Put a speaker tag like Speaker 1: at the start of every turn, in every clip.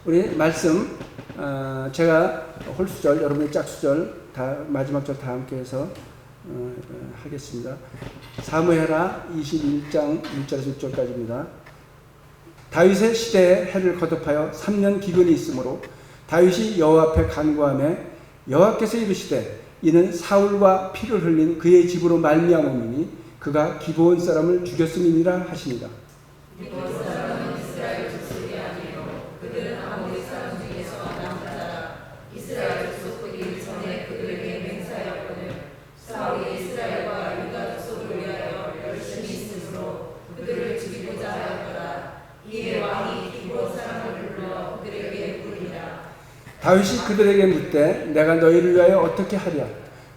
Speaker 1: 우리 말씀 제가 홀수절, 여러분의 짝수절 다 마지막 절 다 함께 해서 하겠습니다. 사무엘하 21장 1절에서 6절까지입니다. 다윗의 시대에 해를 거듭하여 3년 기근이 있으므로 다윗이 여호와 앞에 간구하며 여호와께서 이르시되 이는 사울과 피를 흘린 그의 집으로 말미암음이니 그가 기브온 사람을 죽였음이니라 하시니라.
Speaker 2: 기브온 사람은 이스라엘 족속이 아니요 그들은 아모리 사람 중에서 남은 자라. 이스라엘 족속들이 전에 그들에게 맹세하였거늘 사울이 이스라엘과 유다 족속을 위하여 열심히 있으므로 그들을 죽이고자 하였더라. 이에 왕이 기브온 사람을 불러 그들에게 물으니라.
Speaker 1: 다윗이 그들에게 묻되 내가 너희를 위하여 어떻게 하랴?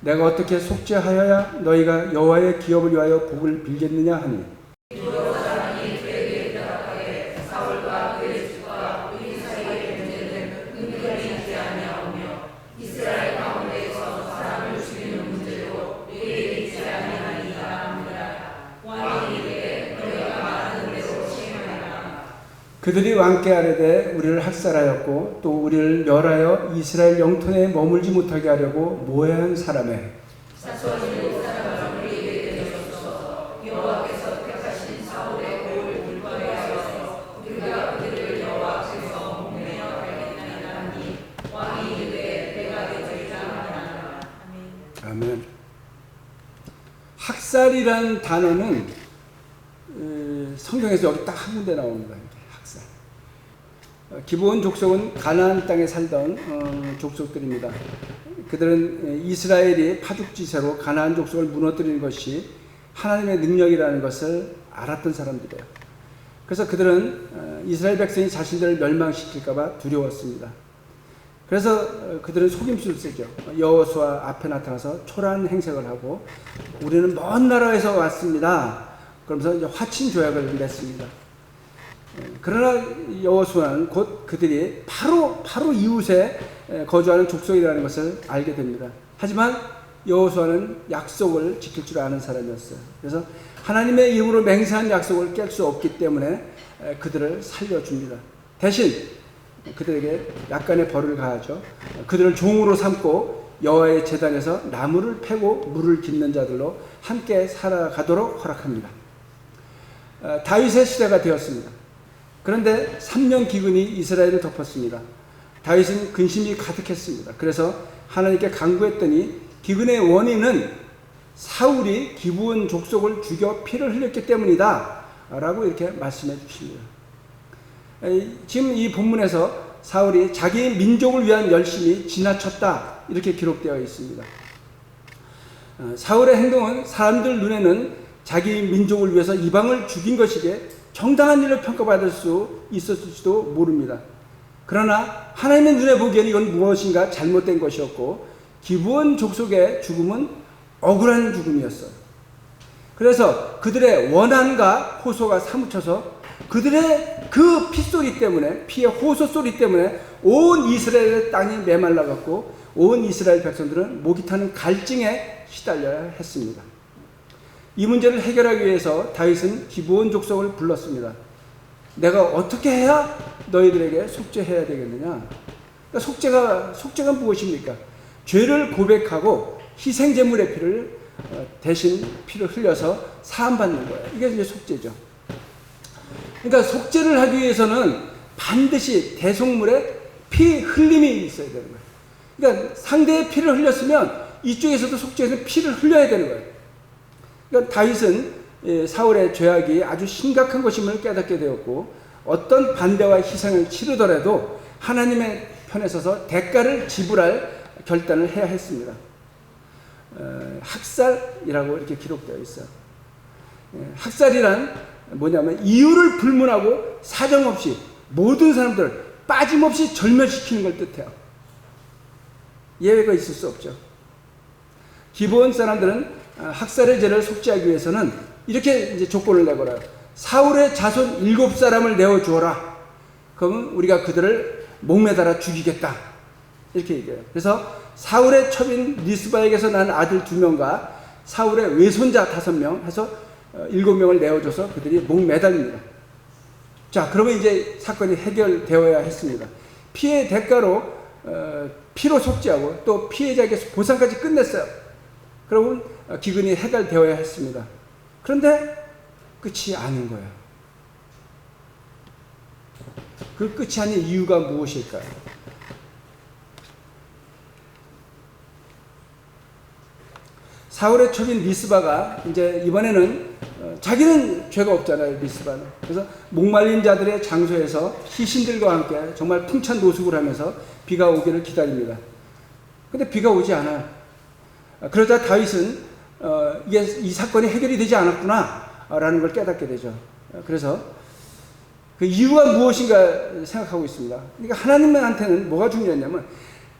Speaker 1: 내가 어떻게 속죄하여야 너희가 여호와의 기업을 위하여 복을 빌겠느냐 하니
Speaker 2: 기브온 사람이 그에게 대답하되 사울과 그의 집과 우리 사이의 문제는 은근히 있지 아니하오며 이스라엘 가운데에서 사람을 죽이는 문제도 우리에게 있지 아니하니이다 하니라. 왕이 이르되 너희가 말하는 대로 시행하라.
Speaker 1: 그들이 왕께 아뢰되 우리를 학살하였고 또 우리를 멸하여 이스라엘 영토에 머물지 못하게 하려고 모해한 사람에
Speaker 2: 사소한 사람을 우리에게 내주소서. 여호와께서 택하신 사울의 고을 물건에 하여서 우리가 그들을 여호와 앞에서 목매어 갈겠나이다 하니 왕이 이르되 내가 내주리라 하니라.
Speaker 1: 아멘. 학살이라는 단어는 성경에서 여기 딱 한 군데 나옵니다. 학살. 기브온 족속은 가나안 땅에 살던 족속들입니다. 그들은 이스라엘이 파죽지세로 가나안 족속을 무너뜨리는 것이 하나님의 능력이라는 것을 알았던 사람들이에요. 그래서 그들은 이스라엘 백성이 자신들을 멸망시킬까 봐 두려웠습니다. 그래서 그들은 속임수를 쓰죠. 여호수아 앞에 나타나서 초라한 행색을 하고 우리는 먼 나라에서 왔습니다. 그러면서 이제 화친 조약을 맺습니다. 그러나 여호수아는 곧 그들이 바로 이웃에 거주하는 족속이라는 것을 알게 됩니다. 하지만 여호수아는 약속을 지킬 줄 아는 사람이었어요. 그래서 하나님의 이름으로 맹세한 약속을 깰 수 없기 때문에 그들을 살려줍니다. 대신 그들에게 약간의 벌을 가하죠. 그들을 종으로 삼고 여호와의 제단에서 나무를 패고 물을 깃는 자들로 함께 살아가도록 허락합니다. 다윗의 시대가 되었습니다. 그런데 3년 기근이 이스라엘을 덮었습니다. 다윗은 근심이 가득했습니다. 그래서 하나님께 간구했더니 기근의 원인은 사울이 기브온 족속을 죽여 피를 흘렸기 때문이다 라고 이렇게 말씀해 주십니다. 지금 이 본문에서 사울이 자기 민족을 위한 열심이 지나쳤다 이렇게 기록되어 있습니다. 사울의 행동은 사람들 눈에는 자기 민족을 위해서 이방을 죽인 것이기에 정당한 일로 평가받을 수 있었을지도 모릅니다. 그러나 하나님의 눈에 보기에는 이건 무엇인가 잘못된 것이었고 기브온 족속의 죽음은 억울한 죽음이었어요. 그래서 그들의 원한과 호소가 사무쳐서 그들의 그 핏소리 때문에 피의 호소 소리 때문에 온 이스라엘의 땅이 메말라갔고 온 이스라엘 백성들은 목이 타는 갈증에 시달려야 했습니다. 이 문제를 해결하기 위해서 다윗은 기브온 족속을 불렀습니다. 내가 어떻게 해야 너희들에게 속죄해야 되겠느냐? 그러니까 속죄가 무엇입니까? 죄를 고백하고 희생제물의 피를 대신 피를 흘려서 사함받는 거예요. 이게 이제 속죄죠. 그러니까 속죄를 하기 위해서는 반드시 대속물에 피 흘림이 있어야 되는 거예요. 그러니까 상대의 피를 흘렸으면 이쪽에서도 속죄해서 피를 흘려야 되는 거예요. 그러니까 다윗은 사울의 죄악이 아주 심각한 것임을 깨닫게 되었고 어떤 반대와 희생을 치르더라도 하나님의 편에 서서 대가를 지불할 결단을 해야 했습니다. 학살이라고 이렇게 기록되어 있어요. 학살이란 뭐냐면 이유를 불문하고 사정없이 모든 사람들을 빠짐없이 절멸시키는 걸 뜻해요. 예외가 있을 수 없죠. 기브온 사람들은 학살의 죄를 속죄하기 위해서는 이렇게 이제 조건을 내걸어요. 사울의 자손 7사람을 내어주어라. 그러면 우리가 그들을 목매달아 죽이겠다. 이렇게 얘기해요. 그래서 사울의 첩인 리스바에게서 난 아들 2명과 사울의 외손자 5명 해서 7명을 내어줘서 그들이 목매달립니다. 자, 그러면 이제 사건이 해결되어야 했습니다. 피해 대가로 피로 속죄하고 또 피해자에게 보상까지 끝냈어요. 그러면 기근이 해결되어야 했습니다. 그런데 끝이 아닌 거예요. 그 끝이 아닌 이유가 무엇일까요? 사울의 첩인 리스바가 이제 이번에는 자기는 죄가 없잖아요. 리스바는. 그래서 목말린 자들의 장소에서 시신들과 함께 정말 풍찬 노숙을 하면서 비가 오기를 기다립니다. 근데 비가 오지 않아요. 그러자 다윗은 이게 이 사건이 해결이 되지 않았구나 라는 걸 깨닫게 되죠. 그래서 그 이유가 무엇인가 생각하고 있습니다. 그러니까 하나님한테는 뭐가 중요했냐면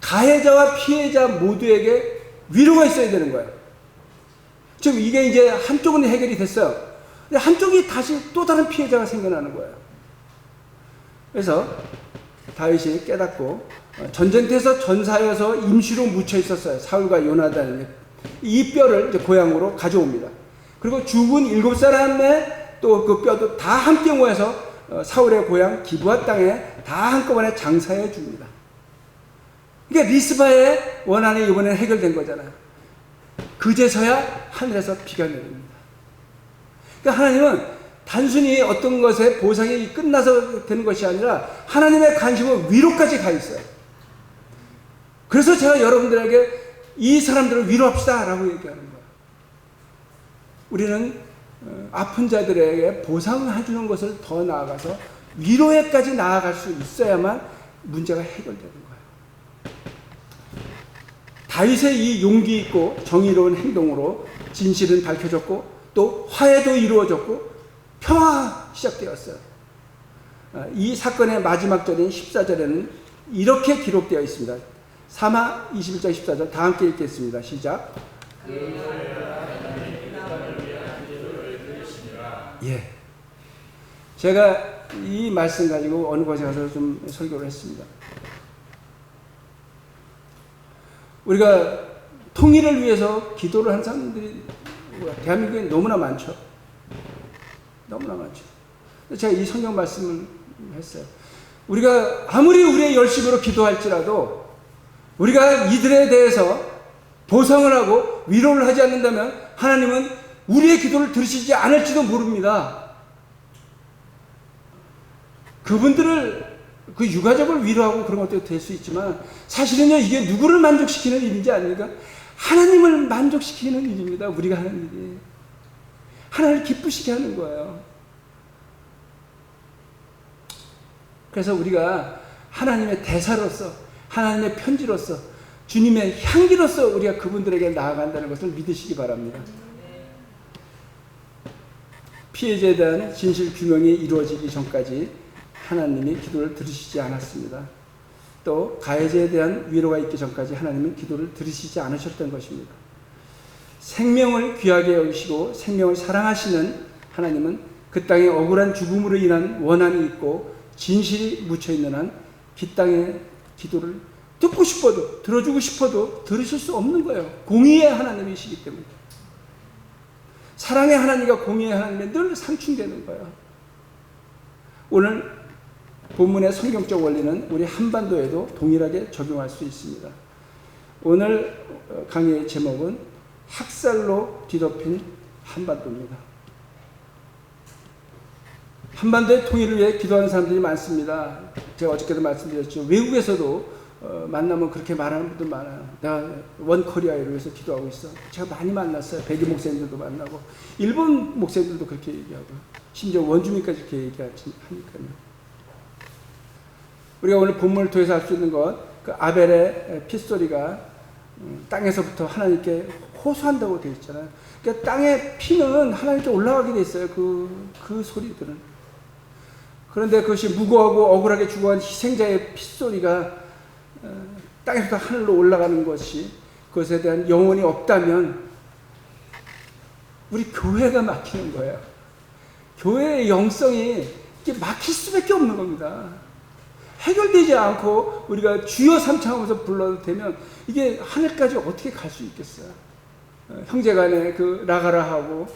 Speaker 1: 가해자와 피해자 모두에게 위로가 있어야 되는 거예요. 지금 이게 이제 한쪽은 해결이 됐어요. 근데 한쪽이 다시 또 다른 피해자가 생겨나는 거예요. 그래서 다윗이 깨닫고 전쟁터에서 전사여서 임시로 묻혀 있었어요. 사울과 요나단이. 이 뼈를 이제 고향으로 가져옵니다. 그리고 죽은 7사람의 또 그 뼈도 다 함께 모여서 사울의 고향 기브아 땅에 다 한꺼번에 장사해 줍니다. 그러니까 리스바의 원한이 이번에 해결된 거잖아요. 그제서야 하늘에서 비가 내립니다. 그러니까 하나님은 단순히 어떤 것에 보상이 끝나서 되는 것이 아니라 하나님의 관심은 위로까지 가 있어요. 그래서 제가 여러분들에게 이 사람들을 위로합시다 라고 얘기하는 거예요. 우리는 아픈 자들에게 보상을 해주는 것을 더 나아가서 위로에까지 나아갈 수 있어야만 문제가 해결되는 거예요. 다윗의 이 용기 있고 정의로운 행동으로 진실은 밝혀졌고 또 화해도 이루어졌고 평화가 시작되었어요. 이 사건의 마지막 절인 14절에는 이렇게 기록되어 있습니다. 사마 21장 14절 다 함께 읽겠습니다. 시작. 예. 제가 이 말씀 가지고 어느 곳에 가서 좀 설교를 했습니다. 우리가 통일을 위해서 기도를 하는 사람들이 대한민국에 너무나 많죠. 너무나 많죠. 제가 이 성경 말씀을 했어요. 우리가 아무리 우리의 열심으로 기도할지라도 우리가 이들에 대해서 보상을 하고 위로를 하지 않는다면 하나님은 우리의 기도를 들으시지 않을지도 모릅니다. 그분들을 그 유가족을 위로하고 그런 것도 될 수 있지만 사실은요 이게 누구를 만족시키는 일인지 아닙니까? 하나님을 만족시키는 일입니다. 우리가 하는 일이 하나님을 기쁘시게 하는 거예요. 그래서 우리가 하나님의 대사로서 하나님의 편지로서 주님의 향기로서 우리가 그분들에게 나아간다는 것을 믿으시기 바랍니다. 피해자에 대한 진실 규명이 이루어지기 전까지 하나님이 기도를 들으시지 않았습니다. 또 가해자에 대한 위로가 있기 전까지 하나님은 기도를 들으시지 않으셨던 것입니다. 생명을 귀하게 여기시고 생명을 사랑하시는 하나님은 그 땅에 억울한 죽음으로 인한 원한이 있고 진실이 묻혀있는 한 그 땅의 기도를 듣고 싶어도 들어주고 싶어도 들으실 수 없는 거예요. 공의의 하나님이시기 때문에. 사랑의 하나님과 공의의 하나님에 늘 상충되는 거예요. 오늘 본문의 성경적 원리는 우리 한반도에도 동일하게 적용할 수 있습니다. 오늘 강의의 제목은 학살로 뒤덮인 한반도입니다. 한반도의 통일을 위해 기도하는 사람들이 많습니다. 제가 어저께도 말씀드렸죠. 외국에서도 만나면 그렇게 말하는 분들 많아요. 내가 원코리아를 위해서 기도하고 있어. 제가 많이 만났어요. 백이 목사님들도 만나고 일본 목사님들도 그렇게 얘기하고 심지어 원주민까지 그렇게 얘기하니까요. 우리가 오늘 본문을 통해서 알 수 있는 것, 그 아벨의 핏소리가 땅에서부터 하나님께 호소한다고 되어 있잖아요. 그러니까 땅의 피는 하나님께 올라가게 돼 있어요. 그 소리들은. 그런데 그것이 무고하고 억울하게 죽어간 희생자의 핏소리가 땅에서 하늘로 올라가는 것이 그것에 대한 영혼이 없다면 우리 교회가 막히는 거예요. 교회의 영성이 이게 막힐 수밖에 없는 겁니다. 해결되지 않고 우리가 주여 삼창하면서 불러도 되면 이게 하늘까지 어떻게 갈 수 있겠어요? 형제간에 그 나가라하고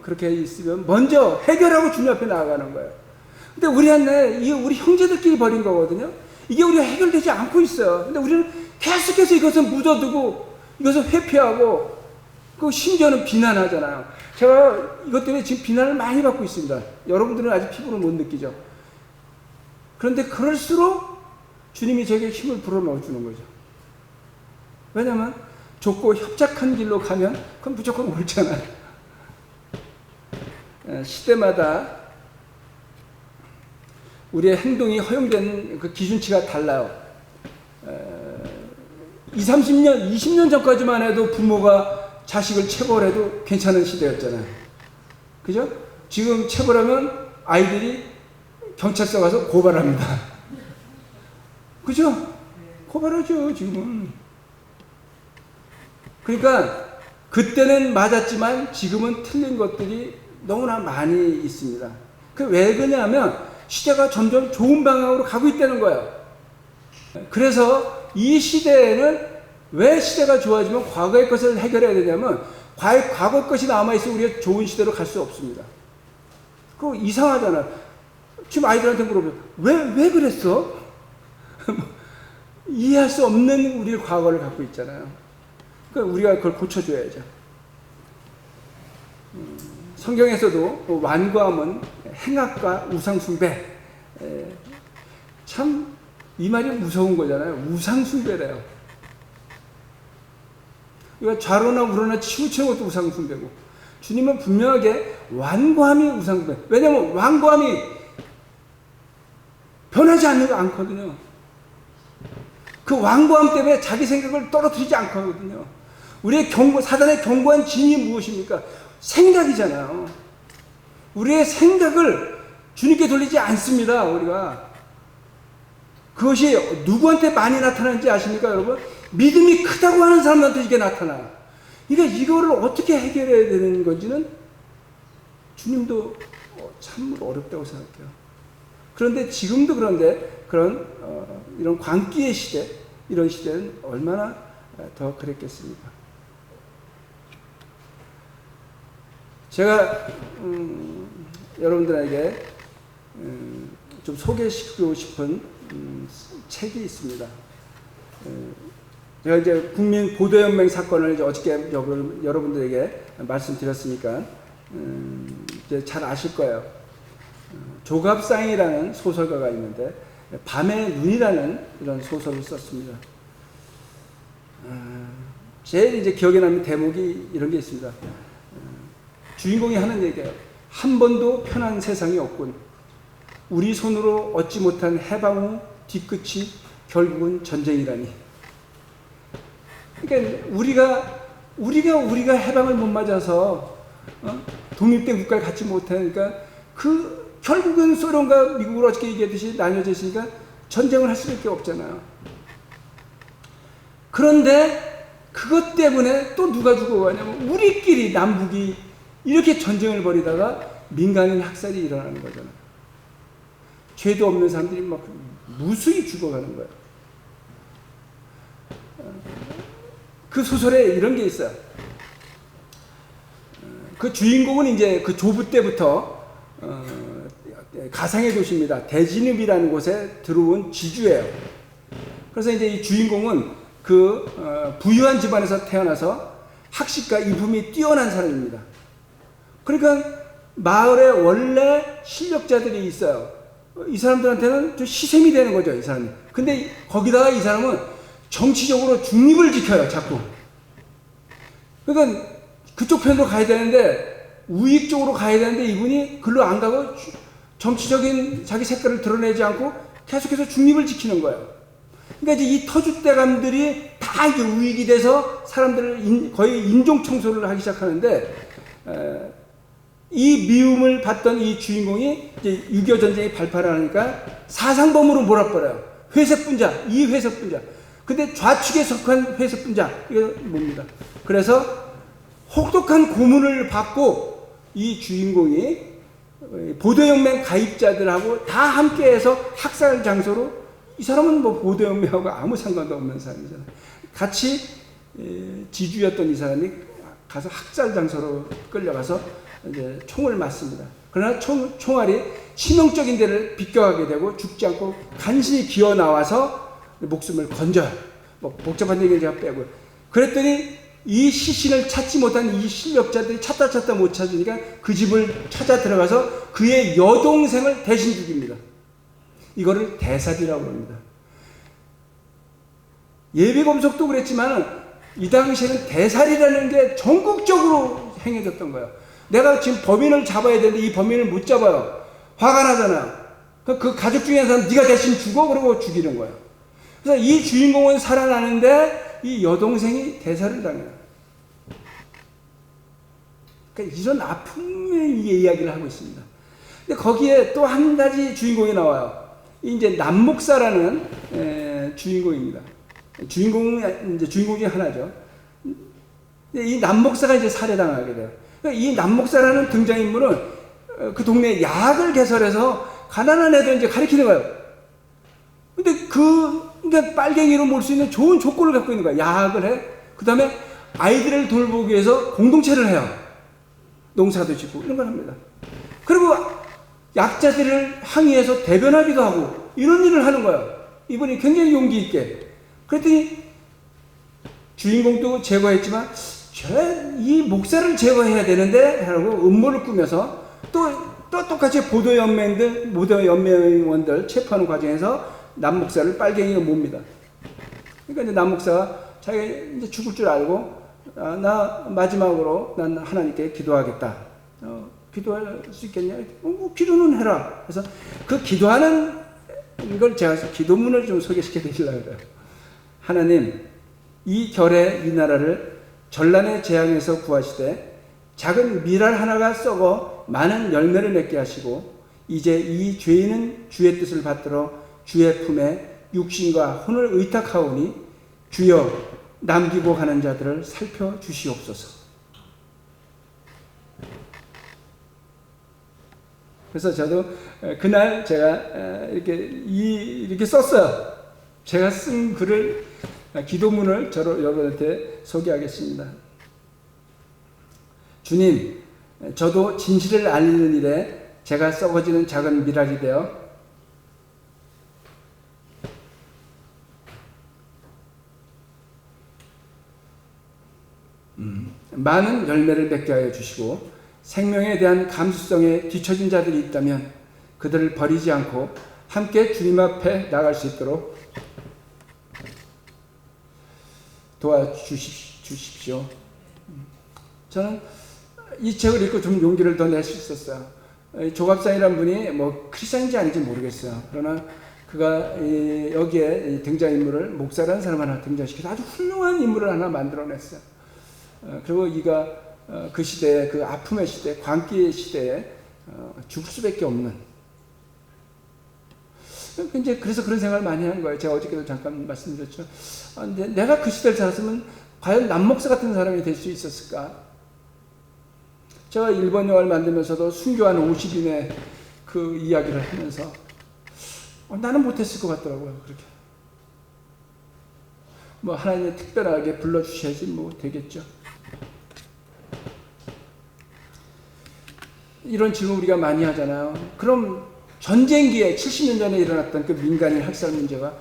Speaker 1: 그렇게 있으면 먼저 해결하고 주님 앞에 나아가는 거예요. 근데 우리 안에 우리 형제들끼리 벌인 거거든요. 이게 우리가 해결되지 않고 있어요. 근데 우리는 계속해서 이것을 묻어두고 이것을 회피하고 그 심지어는 비난하잖아요. 제가 이것 때문에 지금 비난을 많이 받고 있습니다. 여러분들은 아직 피부로 못 느끼죠. 그런데 그럴수록 주님이 저에게 힘을 불어넣어 주는 거죠. 왜냐하면 좁고 협착한 길로 가면 그건 무조건 옳잖아요. 시대마다 우리의 행동이 허용된 그 기준치가 달라요. 20, 30년, 20년 전까지만 해도 부모가 자식을 체벌해도 괜찮은 시대였잖아요. 그죠? 지금 체벌하면 아이들이 경찰서 가서 고발합니다. 그죠? 고발하죠, 지금은. 그러니까 그때는 맞았지만 지금은 틀린 것들이 너무나 많이 있습니다. 왜 그러냐면 시대가 점점 좋은 방향으로 가고 있다는 거예요. 그래서 이 시대에는 왜 시대가 좋아지면 과거의 것을 해결해야 되냐면 과거 것이 남아있으면 우리가 좋은 시대로 갈 수 없습니다. 그거 이상하잖아. 지금 아이들한테 물어보면 왜 그랬어? 이해할 수 없는 우리의 과거를 갖고 있잖아요. 그러니까 우리가 그걸 고쳐줘야죠. 성경에서도 완고함은 행악과 우상숭배, 참 이 말이 무서운 거잖아요. 우상숭배래요. 그러니까 좌로나 우로나 치우치는 것도 우상숭배고, 주님은 분명하게 완고함이 우상숭배. 왜냐하면 완고함이 변하지 않거든요. 그 완고함 때문에 자기 생각을 떨어뜨리지 않거든요. 우리의 사단의 견고한 진이 무엇입니까? 생각이잖아요. 우리의 생각을 주님께 돌리지 않습니다, 우리가. 그것이 누구한테 많이 나타나는지 아십니까, 여러분? 믿음이 크다고 하는 사람한테 이게 나타나요. 그러니까 이거를 어떻게 해결해야 되는 건지는 주님도 참 어렵다고 생각해요. 그런데 지금도 그런데 그런 이런 광기의 시대, 이런 시대는 얼마나 더 그랬겠습니까? 제가 여러분들에게 좀 소개시키고 싶은 책이 있습니다. 제가 이제 국민 보도연맹 사건을 이제 어저께 여러분들에게 말씀드렸으니까 이제 잘 아실 거예요. 조갑상이라는 소설가가 있는데 밤의 눈이라는 이런 소설을 썼습니다. 제일 이제 기억에 남는 대목이 이런 게 있습니다. 주인공이 하는 얘기예요. 한 번도 편한 세상이 없군. 우리 손으로 얻지 못한 해방 후 뒤끝이 결국은 전쟁이라니. 그러니까 우리가 해방을 못 맞아서 독립된 국가를 갖지 못하니까 그 결국은 소련과 미국을 어저께 얘기했듯이 나뉘어져 있으니까 전쟁을 할 수밖에 없잖아요. 그런데 그것 때문에 또 누가 죽어가냐면 우리끼리 남북이 이렇게 전쟁을 벌이다가 민간인 학살이 일어나는 거잖아요. 죄도 없는 사람들이 막 무수히 죽어가는 거예요. 그 소설에 이런 게 있어요. 그 주인공은 이제 그 조부 때부터 가상의 도시입니다. 대진읍이라는 곳에 들어온 지주예요. 그래서 이제 이 주인공은 그 부유한 집안에서 태어나서 학식과 인품이 뛰어난 사람입니다. 그러니까 마을에 원래 실력자들이 있어요. 이 사람들한테는 좀 시샘이 되는 거죠, 이 사람이. 근데 거기다가 이 사람은 정치적으로 중립을 지켜요, 자꾸. 그러니까 그쪽 편으로 가야 되는데, 우익 쪽으로 가야 되는데 이분이 글로 안 가고 정치적인 자기 색깔을 드러내지 않고 계속해서 중립을 지키는 거예요. 그러니까 이제 이 터줏대감들이 다 이제 우익이 돼서 사람들을 거의 인종 청소를 하기 시작하는데, 이 미움을 받던 이 주인공이 이제 6.25 전쟁이 발발을 하니까 사상범으로 몰아버려요. 회색분자, 이 회색분자. 근데 좌측에 속한 회색분자, 이거 뭡니다. 그래서 혹독한 고문을 받고 이 주인공이 보도연맹 가입자들하고 다 함께해서 학살 장소로, 이 사람은 뭐 보도연맹하고 아무 상관도 없는 사람이잖아요. 같이 지주였던 이 사람이 가서 학살 장소로 끌려가서 이제 총을 맞습니다. 그러나 총알이 치명적인 데를 비껴가게 되고 죽지 않고 간신히 기어 나와서 목숨을 건져요. 뭐 복잡한 얘기는 제가 빼고요. 그랬더니 이 시신을 찾지 못한 이 실력자들이 찾다 못 찾으니까 그 집을 찾아 들어가서 그의 여동생을 대신 죽입니다. 이거를 대살이라고 합니다. 예비검속도 그랬지만 이 당시에는 대살이라는 게 전국적으로 행해졌던 거예요. 내가 지금 범인을 잡아야 되는데 이 범인을 못 잡아요. 화가 나잖아. 그 가족 중에 한 사람 네가 대신 죽어? 그러고 죽이는 거예요. 그래서 이 주인공은 살아나는데 이 여동생이 대살을 당해요. 그러니까 이런 아픔의 이야기를 하고 있습니다. 근데 거기에 또 한 가지 주인공이 나와요. 이제 남목사라는 주인공입니다. 주인공 중에 하나죠. 이 남목사가 이제 살해당하게 돼요. 그러니까 이 남목사라는 등장인물은 그 동네에 약을 개설해서 가난한 애들 이제 가리키는 거예요. 근데 그러니까 빨갱이로 몰 수 있는 좋은 조건을 갖고 있는 거야. 약을 해. 그 다음에 아이들을 돌보기 위해서 공동체를 해요. 농사도 짓고 이런 걸 합니다. 그리고 약자들을 항의해서 대변하기도 하고 이런 일을 하는 거예요. 이분이 굉장히 용기 있게. 그랬더니 주인공도 제거했지만 이 목사를 제거해야 되는데 하고 음모를 꾸며서 또 똑같이 보도연맹원들 체포하는 과정에서 남목사를 빨갱이가 몹니다. 그러니까 이제 남목사가 자기가 이제 죽을 줄 알고 나 마지막으로 난 하나님께 기도하겠다. 기도할 수 있겠냐? 뭐 기도는 해라. 그래서 그 기도하는 걸 제가 기도문을 좀 소개시켜 드리려고 해요. 하나님, 이 결의 이 나라를 전란의 재앙에서 구하시되 작은 밀알 하나가 썩어 많은 열매를 맺게 하시고 이제 이 죄인은 주의 뜻을 받들어 주의 품에 육신과 혼을 의탁하오니 주여 남기고 가는 자들을 살펴주시옵소서. 그래서 저도 그날 제가 이렇게 썼어요. 제가 쓴 글을 기도문을 여러분한테 소개하겠습니다. 주님, 저도 진실을 알리는 일에 제가 썩어지는 작은 밀알이 되어 많은 열매를 맺게 하여 주시고 생명에 대한 감수성에 뒤처진 자들이 있다면 그들을 버리지 않고 함께 주님 앞에 나갈 수 있도록 도와주십시오. 저는 이 책을 읽고 좀 용기를 더 낼 수 있었어요. 조갑상이라는 분이 뭐 크리스찬인지 아닌지 모르겠어요. 그러나 그가 여기에 등장인물을 목사라는 사람 하나 등장시켜서 아주 훌륭한 인물을 하나 만들어냈어요. 그리고 이가 그 시대에, 그 아픔의 시대, 광기의 시대에 죽을 수밖에 없는. 이제 그래서 그런 생각을 많이 하는 거예요. 제가 어저께도 잠깐 말씀드렸죠. 내가 그 시대를 살았으면 과연 남목사 같은 사람이 될 수 있었을까? 제가 일본 영화를 만들면서도 순교한 50인의 그 이야기를 하면서 나는 못했을 것 같더라고요. 그렇게. 뭐 하나님이 특별하게 불러주셔야지 뭐 되겠죠. 이런 질문 우리가 많이 하잖아요. 그럼 전쟁기에 70년 전에 일어났던 그 민간인 학살 문제가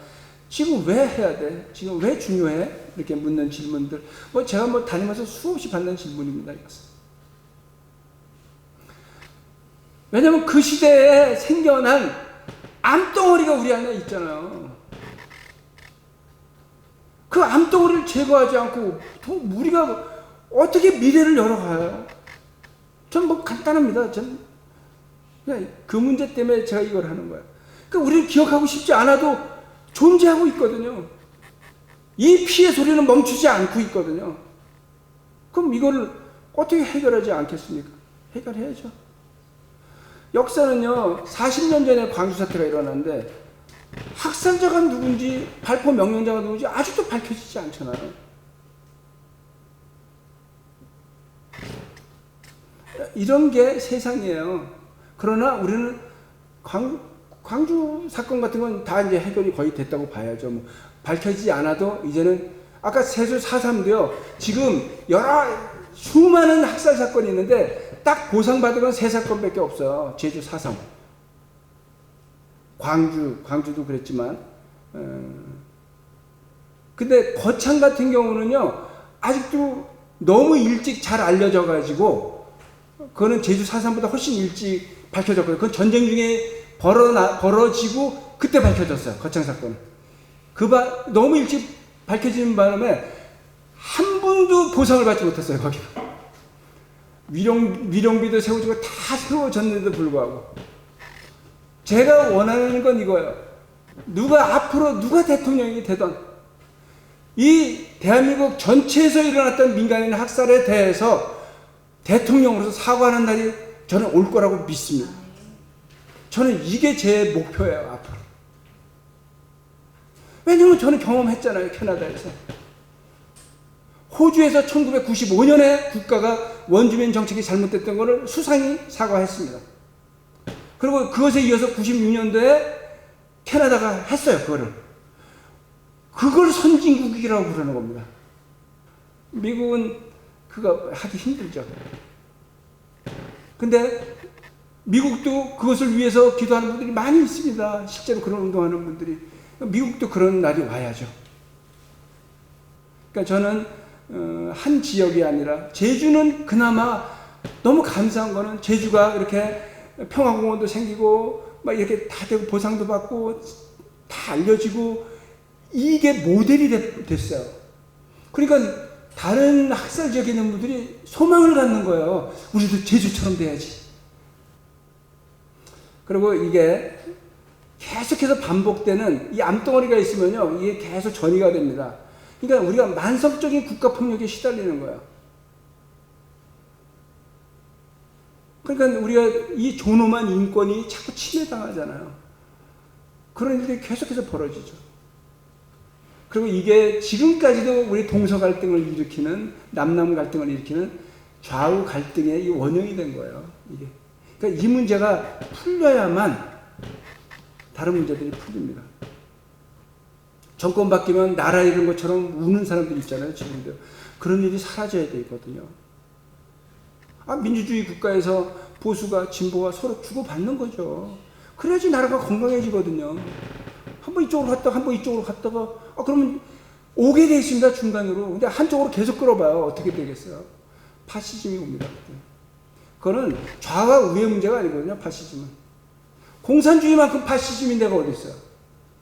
Speaker 1: 지금 왜 해야 돼? 지금 왜 중요해? 이렇게 묻는 질문들. 제가 다니면서 수없이 받는 질문입니다. 이것은. 왜냐면 그 시대에 생겨난 암덩어리가 우리 안에 있잖아요. 그 암덩어리를 제거하지 않고 우리가 어떻게 미래를 열어가요? 전 간단합니다. 전 그냥 그 문제 때문에 제가 이걸 하는 거예요. 그러니까 우리를 기억하고 싶지 않아도 존재하고 있거든요. 이 피의 소리는 멈추지 않고 있거든요. 그럼 이거를 어떻게 해결하지 않겠습니까? 해결해야죠. 역사는요, 40년 전에 광주 사태가 일어났는데 학살자가 누군지, 발포 명령자가 누군지 아직도 밝혀지지 않잖아요. 이런 게 세상이에요. 그러나 우리는 광주 사건 같은 건 다 이제 해결이 거의 됐다고 봐야죠. 밝혀지지 않아도 이제는 아까 세수 4.3도요. 지금 여러 수많은 학살 사건이 있는데 딱 보상받은 건 3사건밖에 없어요. 제주 4.3, 광주도 그랬지만. 근데 거창 같은 경우는요, 아직도 너무 일찍 잘 알려져 가지고, 그거는 제주 4.3보다 훨씬 일찍 밝혀졌거든요. 그건 전쟁 중에 벌어지고 그때 밝혀졌어요. 거창 사건은. 너무 일찍 밝혀지는 바람에 한 분도 보상을 받지 못했어요. 거기가. 위령비도 세워지고 다 세워졌는데도 불구하고. 제가 원하는 건 이거예요. 앞으로 누가 대통령이 되던 이 대한민국 전체에서 일어났던 민간인 학살에 대해서 대통령으로서 사과하는 날이 저는 올 거라고 믿습니다. 저는 이게 제 목표예요, 앞으로. 왜냐면 저는 경험했잖아요, 캐나다에서. 호주에서 1995년에 국가가 원주민 정책이 잘못됐던 것을 수상이 사과했습니다. 그리고 그것에 이어서 96년도에 캐나다가 했어요, 그걸 선진국이라고 부르는 겁니다. 미국은 그거 하기 힘들죠. 근데 미국도 그것을 위해서 기도하는 분들이 많이 있습니다. 실제로 그런 운동하는 분들이. 미국도 그런 날이 와야죠. 그러니까 저는 한 지역이 아니라, 제주는 그나마 너무 감사한 거는, 제주가 이렇게 평화공원도 생기고 막 이렇게 다 되고 보상도 받고 다 알려지고 이게 모델이 됐어요. 그러니까 다른 학살 지역에 있는 분들이 소망을 갖는 거예요. 우리도 제주처럼 돼야지. 그리고 이게 계속해서 반복되는 이 암덩어리가 있으면요, 이게 계속 전이가 됩니다. 그러니까 우리가 만성적인 국가폭력에 시달리는 거예요. 그러니까 우리가 이 존엄한 인권이 자꾸 침해당하잖아요. 그런 일들이 계속해서 벌어지죠. 그리고 이게 지금까지도 우리 동서 갈등을 일으키는, 남남 갈등을 일으키는 좌우 갈등의 이 원형이 된 거예요. 이게. 그러니까 이 문제가 풀려야만 다른 문제들이 풀립니다. 정권 바뀌면 나라 잃은 것처럼 우는 사람들 있잖아요, 지금도. 그런 일이 사라져야 되거든요. 민주주의 국가에서 보수가, 진보가 서로 주고받는 거죠. 그래야지 나라가 건강해지거든요. 한번 이쪽으로 갔다가, 한번 이쪽으로 갔다가, 그러면 오게 돼 있습니다, 중간으로. 근데 한쪽으로 계속 끌어봐요. 어떻게 되겠어요? 파시즘이 옵니다. 그거는 좌와 우의 문제가 아니거든요, 파시즘은. 공산주의만큼 파시즘인 데가 어디 있어요?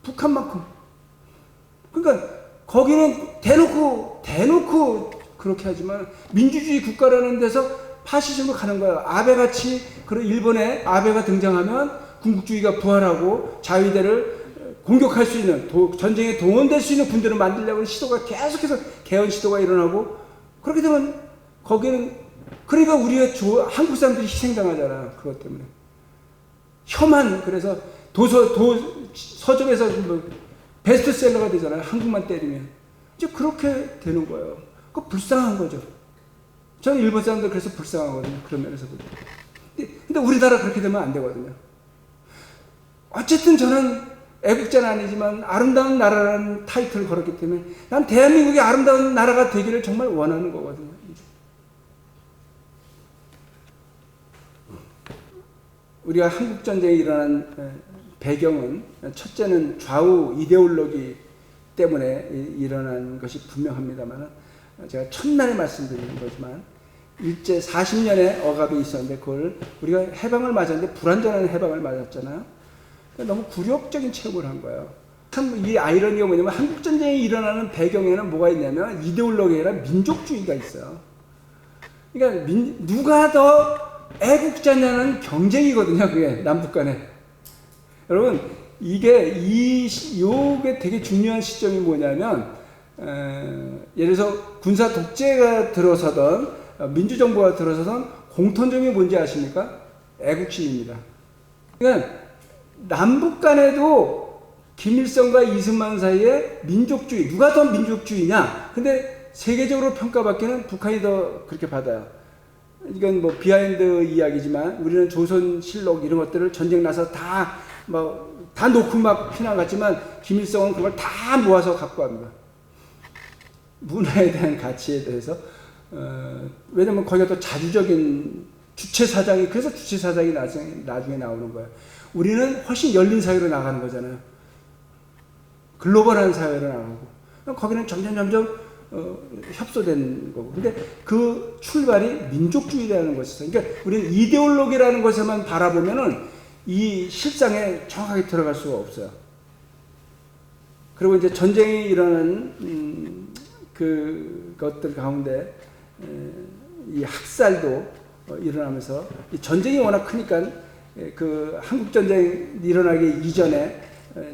Speaker 1: 북한만큼. 그러니까 거기는 대놓고 그렇게 하지만, 민주주의 국가라는 데서 파시즘으로 가는 거예요. 아베같이, 그런 일본에 아베가 등장하면 군국주의가 부활하고 자위대를 공격할 수 있는, 전쟁에 동원될 수 있는 군대를 만들려고 하는 시도가 계속해서, 개헌 시도가 일어나고, 그렇게 되면 거기는, 그러니까 우리가 한국 사람들이 희생당하잖아, 그것 때문에. 혐한, 그래서 서점에서 베스트셀러가 되잖아요, 한국만 때리면. 이제 그렇게 되는 거예요. 그거 불쌍한 거죠. 저는 일본 사람들 그래서 불쌍하거든요, 그런 면에서 보면. 근데 우리나라 그렇게 되면 안 되거든요. 어쨌든 저는 애국자는 아니지만 아름다운 나라라는 타이틀을 걸었기 때문에 난 대한민국이 아름다운 나라가 되기를 정말 원하는 거거든요. 우리가 한국전쟁이 일어난 배경은, 첫째는 좌우 이데올로기 때문에 일어난 것이 분명합니다만, 제가 첫날에 말씀드린 거지만 일제 40년의 억압이 있었는데, 그걸 우리가 해방을 맞았는데 불완전한 해방을 맞았잖아요. 너무 굴욕적인 체험을 한 거예요. 참 이 아이러니가 뭐냐면, 한국전쟁이 일어나는 배경에는 뭐가 있냐면 이데올로기가 아니라 민족주의가 있어요. 그러니까 누가 더 애국자냐는 경쟁이거든요, 그게 남북 간에. 여러분, 이게 되게 중요한 시점이 뭐냐면, 예를 들어서 군사 독재가 들어서던, 민주정부가 들어서던 공통점이 뭔지 아십니까? 애국심입니다. 그러니까 남북 간에도 김일성과 이승만 사이에 민족주의, 누가 더 민족주의냐? 근데 세계적으로 평가받기는 북한이 더 그렇게 받아요. 이건 뭐 비하인드 이야기지만, 우리는 조선실록 이런 것들을 전쟁 나서 다 놓고 막 피난 갔지만, 김일성은 그걸 다 모아서 갖고 갑니다. 문화에 대한 가치에 대해서 왜냐면 거기가 또 자주적인 주체사상이, 그래서 주체사상이 나중에 나오는 거예요. 우리는 훨씬 열린 사회로 나가는 거잖아요. 글로벌한 사회로 나가고, 거기는 점점 협소된 거고. 근데 그 출발이 민족주의라는 것이죠. 그러니까 우리는 이데올로기라는 것에만 바라보면은 이 실상에 정확하게 들어갈 수가 없어요. 그리고 이제 전쟁이 일어나는 그것들 가운데 이 학살도 일어나면서, 이 전쟁이 워낙 크니까 그 한국 전쟁 일어나기 이전에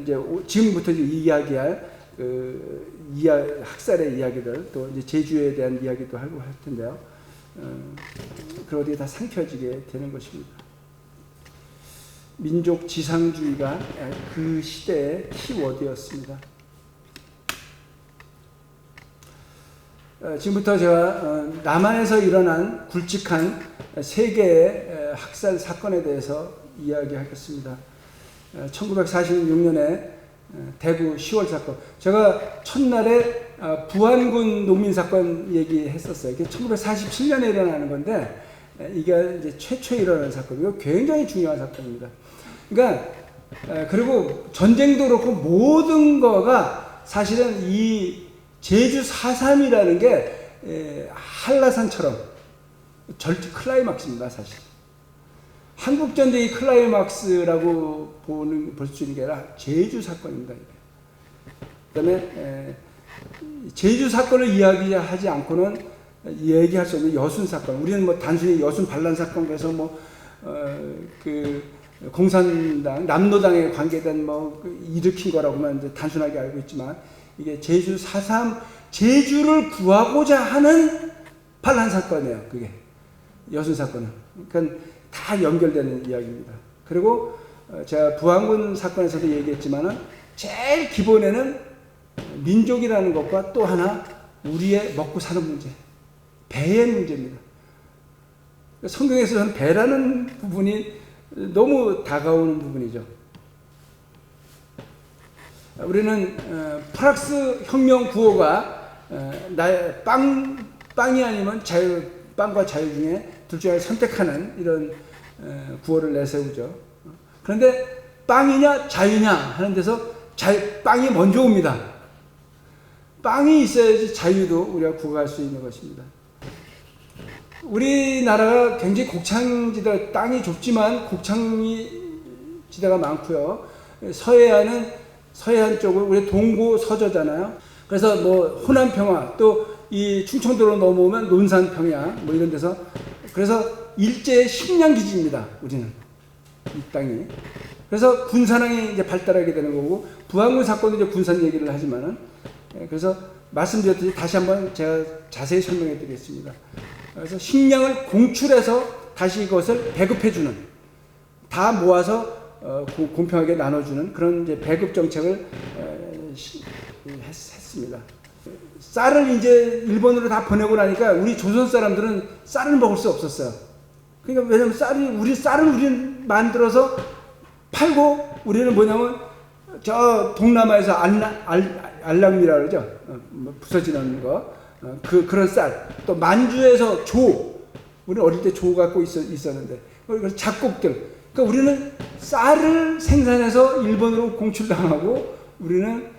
Speaker 1: 이제 지금부터 이제 이야기할 학살의 이야기들, 또 이제 제주에 대한 이야기도 하고 할 텐데요. 그런 어디에 다 삼켜지게 되는 것입니다. 민족 지상주의가 그 시대의 키워드였습니다. 지금부터 제가 남한에서 일어난 굵직한 세 개의 학살 사건에 대해서 이야기하겠습니다. 1946년에 대구 10월 사건. 제가 첫날에 부안군 농민 사건 얘기했었어요. 이게 1947년에 일어나는 건데, 이게 이제 최초에 일어난 사건이고 굉장히 중요한 사건입니다. 그러니까 그리고 전쟁도 그렇고 모든 거가 사실은 이 제주 4.3이라는 게 한라산처럼 클라이막스입니다, 사실. 한국 전쟁이 클라이막스라고 볼 수 있는 게 아니라 제주 사건입니다. 그다음에 제주 사건을 이야기하지 않고는 얘기할 수 없는 여순 사건. 우리는 뭐 단순히 여순 반란 사건, 그래서 그 공산당, 남노당에 관계된 일으킨 거라고만 이제 단순하게 알고 있지만, 이게 제주 4.3, 제주를 구하고자 하는 반란 사건이에요. 그게 여순 사건은. 그러니까 다 연결되는 이야기입니다. 그리고 제가 부안군 사건에서도 얘기했지만은 제일 기본에는 민족이라는 것과 또 하나 우리의 먹고 사는 문제, 배의 문제입니다. 성경에서는 배라는 부분이 너무 다가오는 부분이죠. 우리는 프락스 혁명 구호가 빵이 아니면 빵과 자유 중에 둘 중에 선택하는 이런 구호를 내세우죠. 그런데 빵이냐 자유냐 하는 데서 빵이 먼저 옵니다. 빵이 있어야지 자유도 우리가 구가할 수 있는 것입니다. 우리나라가 굉장히 곡창지대, 땅이 좁지만 곡창지대가 많고요. 서해안 쪽은 우리 동고 서저잖아요. 그래서 호남 평화, 또 이 충청도로 넘어오면 논산 평야 이런 데서, 그래서 일제의 식량 기지입니다. 우리는 이 땅이. 그래서 군사랑이 이제 발달하게 되는 거고, 부안군 사건도 이제 군산 얘기를 하지만은, 그래서 말씀드렸듯이 다시 한번 제가 자세히 설명해 드리겠습니다. 그래서 식량을 공출해서 다시 이것을 배급해주는, 다 모아서 공평하게 나눠주는 그런 이제 배급 정책을 했습니다. 쌀을 이제 일본으로 다 보내고 나니까 우리 조선 사람들은 쌀을 먹을 수 없었어요. 그러니까 왜냐면 우리 쌀을 만들어서 팔고, 우리는 뭐냐면 저 동남아에서 알랑미라 그러죠. 부서지는 거. 그런 쌀. 또 만주에서 우리는 어릴 때 조 갖고 있었는데, 그래서 작곡들. 그러니까 우리는 쌀을 생산해서 일본으로 공출당하고, 우리는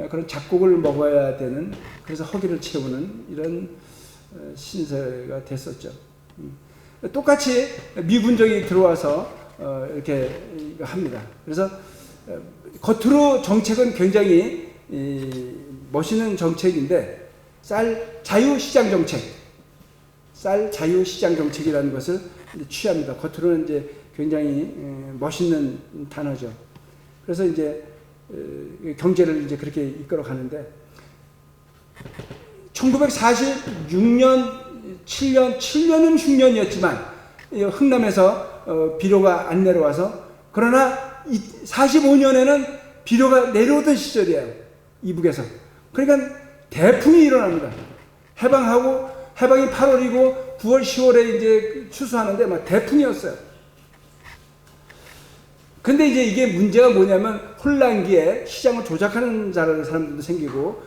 Speaker 1: 그런 작곡을 먹어야 되는, 그래서 허기를 채우는 이런 신세가 됐었죠. 똑같이 미군정이 들어와서 이렇게 합니다. 그래서 겉으로 정책은 굉장히 멋있는 정책인데, 쌀 자유시장 정책이라는 것을 취합니다. 겉으로는 이제 굉장히 멋있는 단어죠. 그래서 이제 경제를 이제 그렇게 이끌어 가는데, 1946년, 7년은 흉년이었지만 흥남에서 비료가 안 내려와서, 그러나 45년에는 비료가 내려오던 시절이에요. 이북에서. 그러니까 대풍이 일어납니다. 해방이 8월이고 9월, 10월에 이제 추수하는데 막 대풍이었어요. 근데 이제 이게 문제가 뭐냐면, 혼란기에 시장을 조작하는 사람들도 생기고,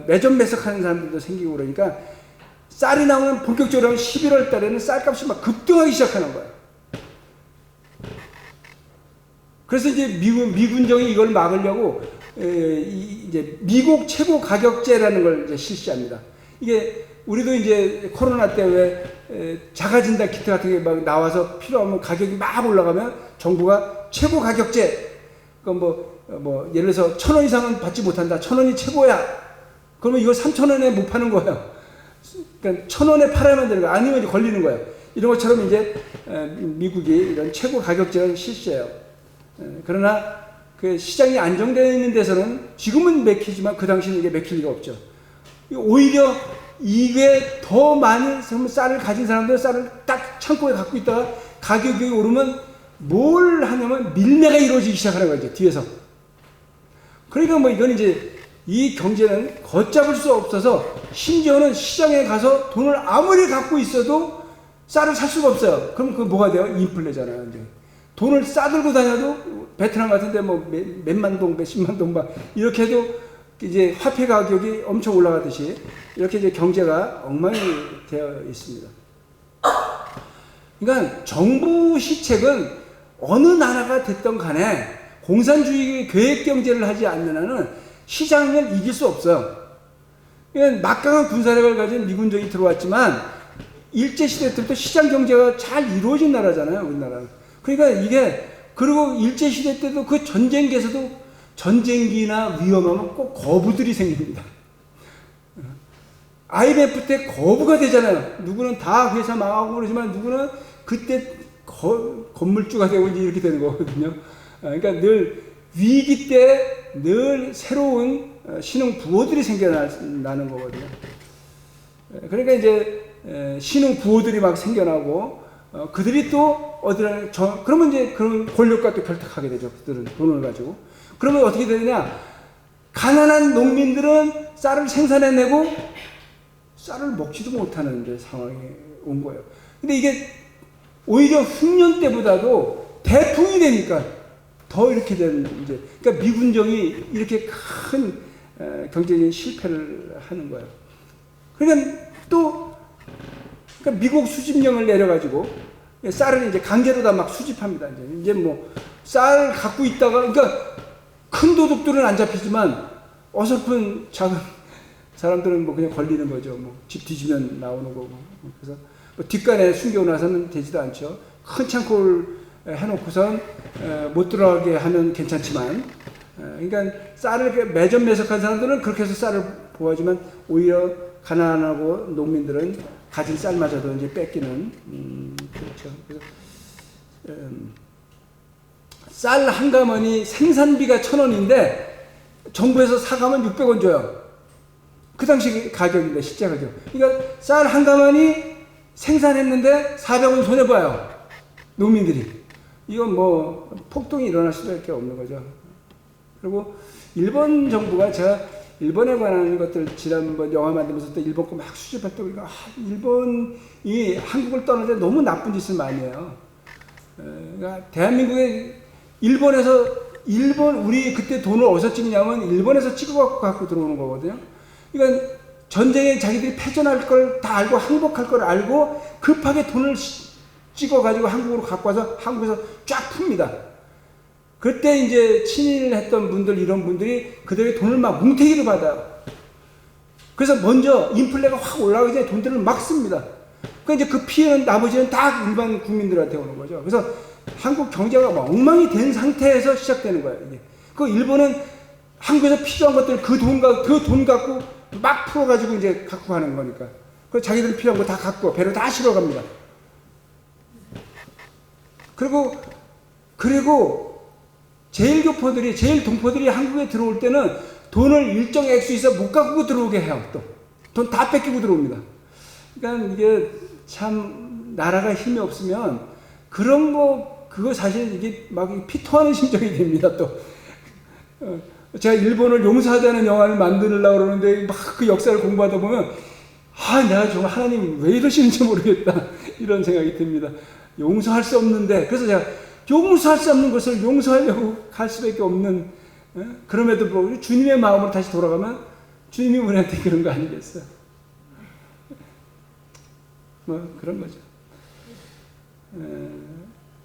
Speaker 1: 매점 매석하는 사람들도 생기고, 그러니까 쌀이 나오면 본격적으로 11월 달에는 쌀값이 막 급등하기 시작하는 거예요. 그래서 이제 미군정이 이걸 막으려고 이제 미국 최고 가격제라는 걸 이제 실시합니다. 이게 우리도 이제 코로나 때 왜 자가진단 키트 같은 게 막 나와서 필요하면 가격이 막 올라가면 정부가 최고 가격제, 뭐 예를 들어서 1,000원 이상은 받지 못한다. 1,000원이 최고야. 그러면 이걸 3,000원에 못 파는 거예요. 그러니까 1,000원에 팔아야만 되는 거예요. 아니면 이제 걸리는 거예요. 이런 것처럼 이제 미국이 이런 최고 가격제를 실시해요. 그러나 그 시장이 안정되어 있는 데서는 지금은 맥히지만 그 당시는 이게 맥힐 리가 없죠. 오히려 이게 더 많이 쌀을 가진 사람들은 쌀을 딱 창고에 갖고 있다가 가격이 오르면 뭘 하냐면 밀매가 이루어지기 시작하는 거죠, 뒤에서. 그러니까 뭐 이건 이제 이 경제는 걷잡을 수 없어서 심지어는 시장에 가서 돈을 아무리 갖고 있어도 쌀을 살 수가 없어요. 그럼 그 뭐가 돼요? 인플레잖아요. 이제 돈을 싸들고 다녀도 베트남 같은데 뭐 몇만 동, 몇십만 동 막 이렇게 해도 이제 화폐 가격이 엄청 올라가듯이 이렇게 이제 경제가 엉망이 되어 있습니다. 그러니까 정부 시책은 어느 나라가 됐던 간에 공산주의 계획 경제를 하지 않는 한은 시장을 이길 수 없어요. 그러니까 막강한 군사력을 가진 미군정이 들어왔지만 일제시대 때부터 시장 경제가 잘 이루어진 나라잖아요, 우리나라는. 그러니까 이게, 그리고 일제시대 때도 그 전쟁기에서도 전쟁기나 위험하면 꼭 거부들이 생깁니다. IMF 때 거부가 되잖아요. 누구는 다 회사 망하고 그러지만 누구는 그때 건물주가 되고 이제 이렇게 되는 거거든요. 그러니까 늘 위기 때 늘 새로운 신흥 부호들이 생겨나는 거거든요. 그러니까 이제 신흥 부호들이 막 생겨나고 그들이 또 어디를 그러면 이제 그런 권력과 또 결탁하게 되죠. 그들은 돈을 가지고. 그러면 어떻게 되느냐? 가난한 농민들은 쌀을 생산해내고 쌀을 먹지도 못하는 이제 상황이 온 거예요. 근데 이게 오히려 흉년 때보다도 대풍이 되니까 더 이렇게 되는 이제, 그러니까 미군정이 이렇게 큰 경제적인 실패를 하는 거예요. 그러니까 또 그러니까 미국 수집령을 내려가지고 쌀을 이제 강제로 다 막 수집합니다. 이제 뭐 쌀 갖고 있다가, 그러니까 큰 도둑들은 안 잡히지만 어설픈 작은 사람들은 뭐 그냥 걸리는 거죠. 뭐 집 뒤지면 나오는 거고. 그래서 뭐 뒷간에 숨겨놔서는 되지도 않죠. 큰 창고를 해놓고선 못 들어가게 하면 괜찮지만, 그러니까 쌀을 매점매석한 사람들은 그렇게 해서 쌀을 보호하지만 오히려 가난하고 농민들은 가진 쌀마저도 이제 뺏기는, 그렇죠. 그래서 쌀 한 가마니 생산비가 1,000원인데 정부에서 사가면 600원 줘요. 그 당시 가격인데, 실제 가격. 그러니까 쌀 한 가마니 생산했는데 400원 손해봐요, 농민들이. 이건 뭐 폭동이 일어날 수밖에 없는 거죠. 그리고 일본 정부가, 제가 일본에 관한 것들 지난번 영화 만들면서 또 일본 거 막 수집했다 보니까 일본이 한국을 떠날 때 너무 나쁜 짓을 많이 해요. 그러니까 대한민국에 우리 그때 돈을 어디서 찍냐면 일본에서 찍어갖고 들어오는 거거든요. 그러니까 전쟁에 자기들이 패전할 걸 다 알고 항복할 걸 알고 급하게 돈을 찍어가지고 한국으로 갖고 와서 한국에서 쫙 풉니다. 그때 이제 친일을 했던 분들, 이런 분들이 그들의 돈을 막 뭉태기로 받아요. 그래서 먼저 인플레가 확 올라가기 전에 돈들을 막 씁니다. 그러니까 이제 그 피해는 나머지는 다 일반 국민들한테 오는 거죠. 그래서 한국 경제가 막 엉망이 된 상태에서 시작되는 거예요, 이게. 그 일본은 한국에서 필요한 것들 그 돈 갖고 막 풀어가지고 이제 갖고 가는 거니까. 그래서 자기들 필요한 거 다 갖고 배로 다 실어 갑니다. 그리고 제일 동포들이 한국에 들어올 때는 돈을 일정 액수 이상 못 갖고 들어오게 해요. 또 돈 다 뺏기고 들어옵니다. 그러니까 이게 참 나라가 힘이 없으면 그런 그거 사실 이게 막 피토하는 심정이 됩니다. 또 제가 일본을 용서하자는 영화를 만들려고 그러는데 막 그 역사를 공부하다 보면 내가 정말 하나님 왜 이러시는지 모르겠다, 이런 생각이 듭니다. 용서할 수 없는데, 그래서 제가 용서할 수 없는 것을 용서하려고 갈 수밖에 없는, 그럼에도 불구하고 주님의 마음으로 다시 돌아가면 주님이 우리한테 그런 거 아니겠어요? 뭐 그런 거죠.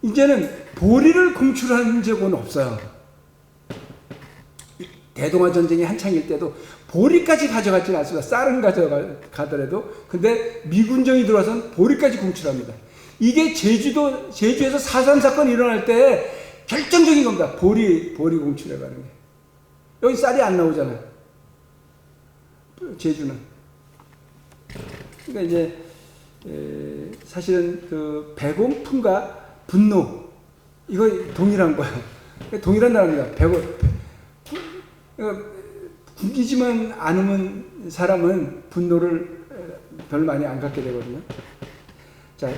Speaker 1: 이제는 보리를 공출한 적은 없어요. 대동아 전쟁이 한창일 때도 보리까지 가져가지는 않습니다. 쌀은 가더라도. 근데 미군정이 들어와서는 보리까지 공출합니다. 이게 제주에서 4.3 사건이 일어날 때 결정적인 겁니다. 보리 공출해가는 게. 여기 쌀이 안 나오잖아요. 제주는. 그러니까 이제 사실은 그 배고픔과 분노 이거 동일한 거예요. 동일한 나라입니다. 굶기지만 않으면 사람은 분노를 별로 많이 안 갖게 되거든요. 자,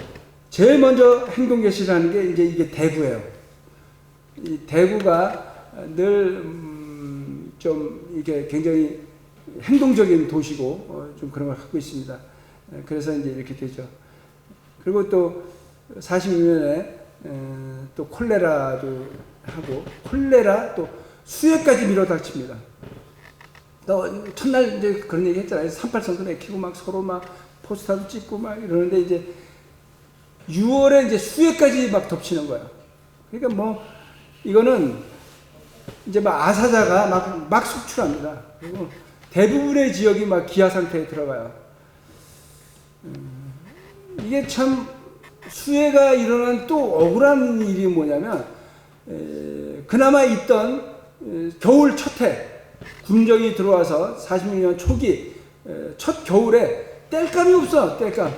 Speaker 1: 제일 먼저 행동 개시를 하는 게 이제 이게 대구예요. 이 대구가 늘 좀 이게 굉장히 행동적인 도시고 좀 그런 걸 갖고 있습니다. 그래서 이제 이렇게 되죠. 그리고 또 46년에 또 콜레라도 하고 콜레라 또 수해까지 밀어닥칩니다. 또 첫날 이제 그런 얘기 했잖아요. 38선도 내키고 막 서로 막 포스터도 찍고 막 이러는데 이제 6월에 이제 수해까지 막 덮치는 거예요. 그러니까 뭐 이거는 이제 막 아사자가 막 속출합니다. 그리고 대부분의 지역이 막 기아 상태에 들어가요. 이게 참 수해가 일어난 또 억울한 일이 뭐냐면 그나마 있던 겨울 첫 해 군정이 들어와서 46년 초기 첫 겨울에 땔감이 없어. 땔감.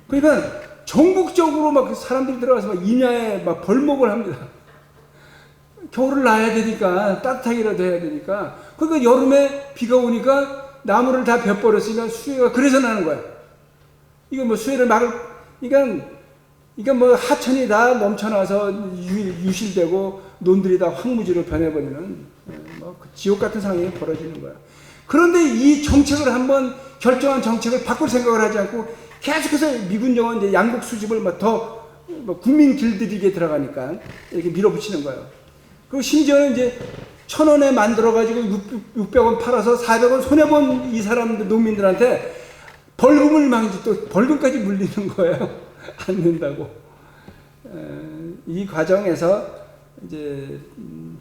Speaker 1: 그러니까 전국적으로 막 사람들이 들어가서 막 임야에 막 벌목을 합니다. 겨울을 나야 되니까 따뜻하게라도 해야 되니까. 그러니까 여름에 비가 오니까 나무를 다 벼버렸으니까 수해가 그래서 나는 거야. 이거 뭐 수해를 막을 그러니까 뭐 하천이 다 넘쳐나서 유실되고 논들이 다 황무지로 변해버리는 뭐 지옥 같은 상황이 벌어지는 거야. 그런데 이 정책을 한번 결정한 정책을 바꿀 생각을 하지 않고 계속해서 미군정은 이제 양국 수집을 더 국민 길들이게 들어가니까 이렇게 밀어붙이는 거예요. 그리고 심지어는 이제 1,000원에 만들어가지고 600원 팔아서 400원 손해본 이 사람들, 농민들한테 벌금을 막 이제 또 벌금까지 물리는 거예요. 안 낸다고. 이 과정에서 이제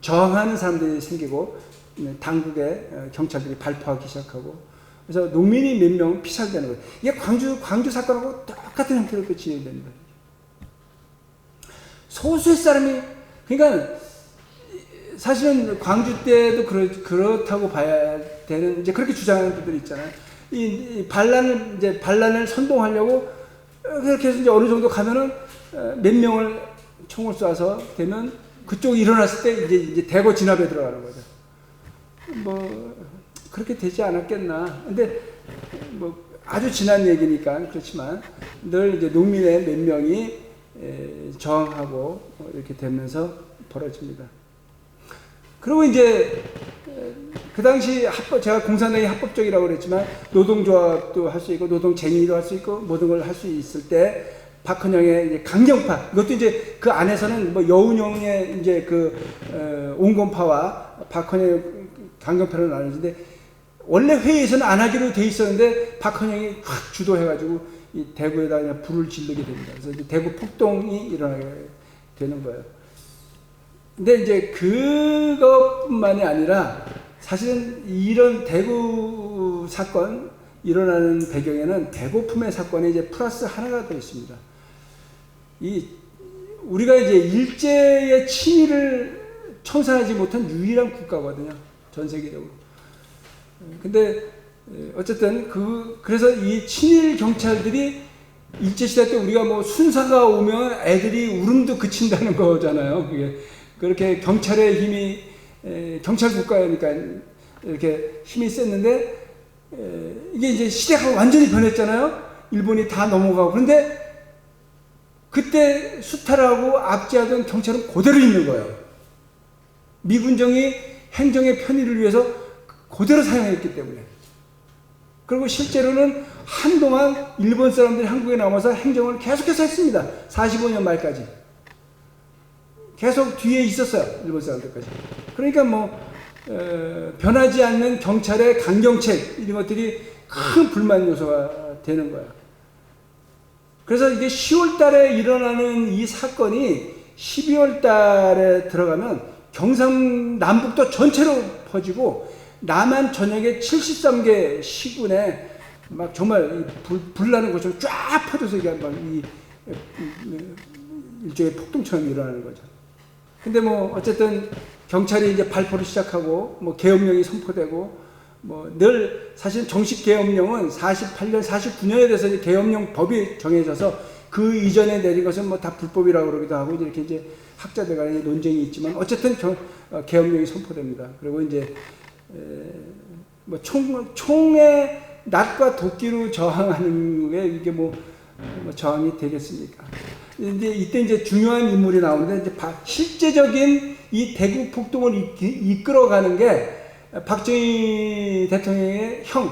Speaker 1: 저항하는 사람들이 생기고 당국의 경찰들이 발포하기 시작하고 그래서 농민이 몇 명 피살되는 거예요. 이게 광주 사건하고 똑같은 형태로 또 진행됩니다. 소수의 사람이 그러니까 사실은 광주 때도 그렇다고 봐야 되는 이제 그렇게 주장하는 분들이 있잖아요. 이 반란을 선동하려고 그렇게 해서 이제 어느 정도 가면은 몇 명을 총을 쏴서 되면 그쪽이 일어났을 때 이제 대거 진압에 들어가는 거죠. 뭐 그렇게 되지 않았겠나. 근데 뭐 아주 지난 얘기니까 그렇지만 늘 이제 농민의 몇 명이 저항하고 이렇게 되면서 벌어집니다. 그리고 이제 그 당시 제가 공산당이 합법적이라고 그랬지만 노동조합도 할 수 있고 노동쟁의도 할 수 있고 모든 걸 할 수 있을 때 박헌영의 이제 강경파 이것도 이제 그 안에서는 뭐 여운형의 이제 그 온건파와 박헌영의 강경파로 나누는데 원래 회의에서는 안 하기로 돼 있었는데 박헌영이 확 주도해가지고 이 대구에다 그냥 불을 지르게 됩니다. 그래서 이제 대구 폭동이 일어나게 되는 거예요. 근데 이제 그것뿐만이 아니라 사실은 이런 대구 사건 일어나는 배경에는 배고픔의 사건이 이제 플러스 하나가 더 있습니다. 우리가 이제 일제의 친일을 청산하지 못한 유일한 국가거든요. 전 세계적으로. 근데 어쨌든 그래서 이 친일 경찰들이 일제시대 때 우리가 뭐 순사가 오면 애들이 울음도 그친다는 거잖아요. 그게 그렇게 경찰의 힘이 경찰 국가니까 이렇게 힘이 셌는데 이게 이제 시대가 완전히 변했잖아요. 일본이 다 넘어가고 그런데 그때 수탈하고 압제하던 경찰은 그대로 있는 거예요. 미군정이 행정의 편의를 위해서 그대로 사용했기 때문에. 그리고 실제로는 한동안 일본 사람들이 한국에 남아서 행정을 계속해서 했습니다. 45년 말까지. 계속 뒤에 있었어요. 일본 사람들까지. 그러니까 뭐 변하지 않는 경찰의 강경책 이런 것들이 큰 불만 요소가 되는 거예요. 그래서 이게 10월 달에 일어나는 이 사건이 12월 달에 들어가면 경상남북도 전체로 퍼지고 남한 전역의 73개 시군에 막 정말 불나는 것처럼 쫙 퍼져서 이게 막 일종의 폭동처럼 일어나는 거죠. 근데 뭐 어쨌든 경찰이 이제 발포를 시작하고 뭐 계엄령이 선포되고 뭐 늘 사실 정식 계엄령은 48년, 49년에 돼서 이제 계엄령 법이 정해져서 그 이전에 내린 것은 뭐 다 불법이라고 그러기도 하고 이렇게 이제 학자들 간의 논쟁이 있지만 어쨌든 계엄령이 선포됩니다. 그리고 이제 뭐 총의 낫과 도끼로 저항하는 게 이게 뭐 저항이 되겠습니까? 이제 이때 이제 중요한 인물이 나오는데 이제 실제적인 이 대구 폭동을 이끌어가는 게 박정희 대통령의 형,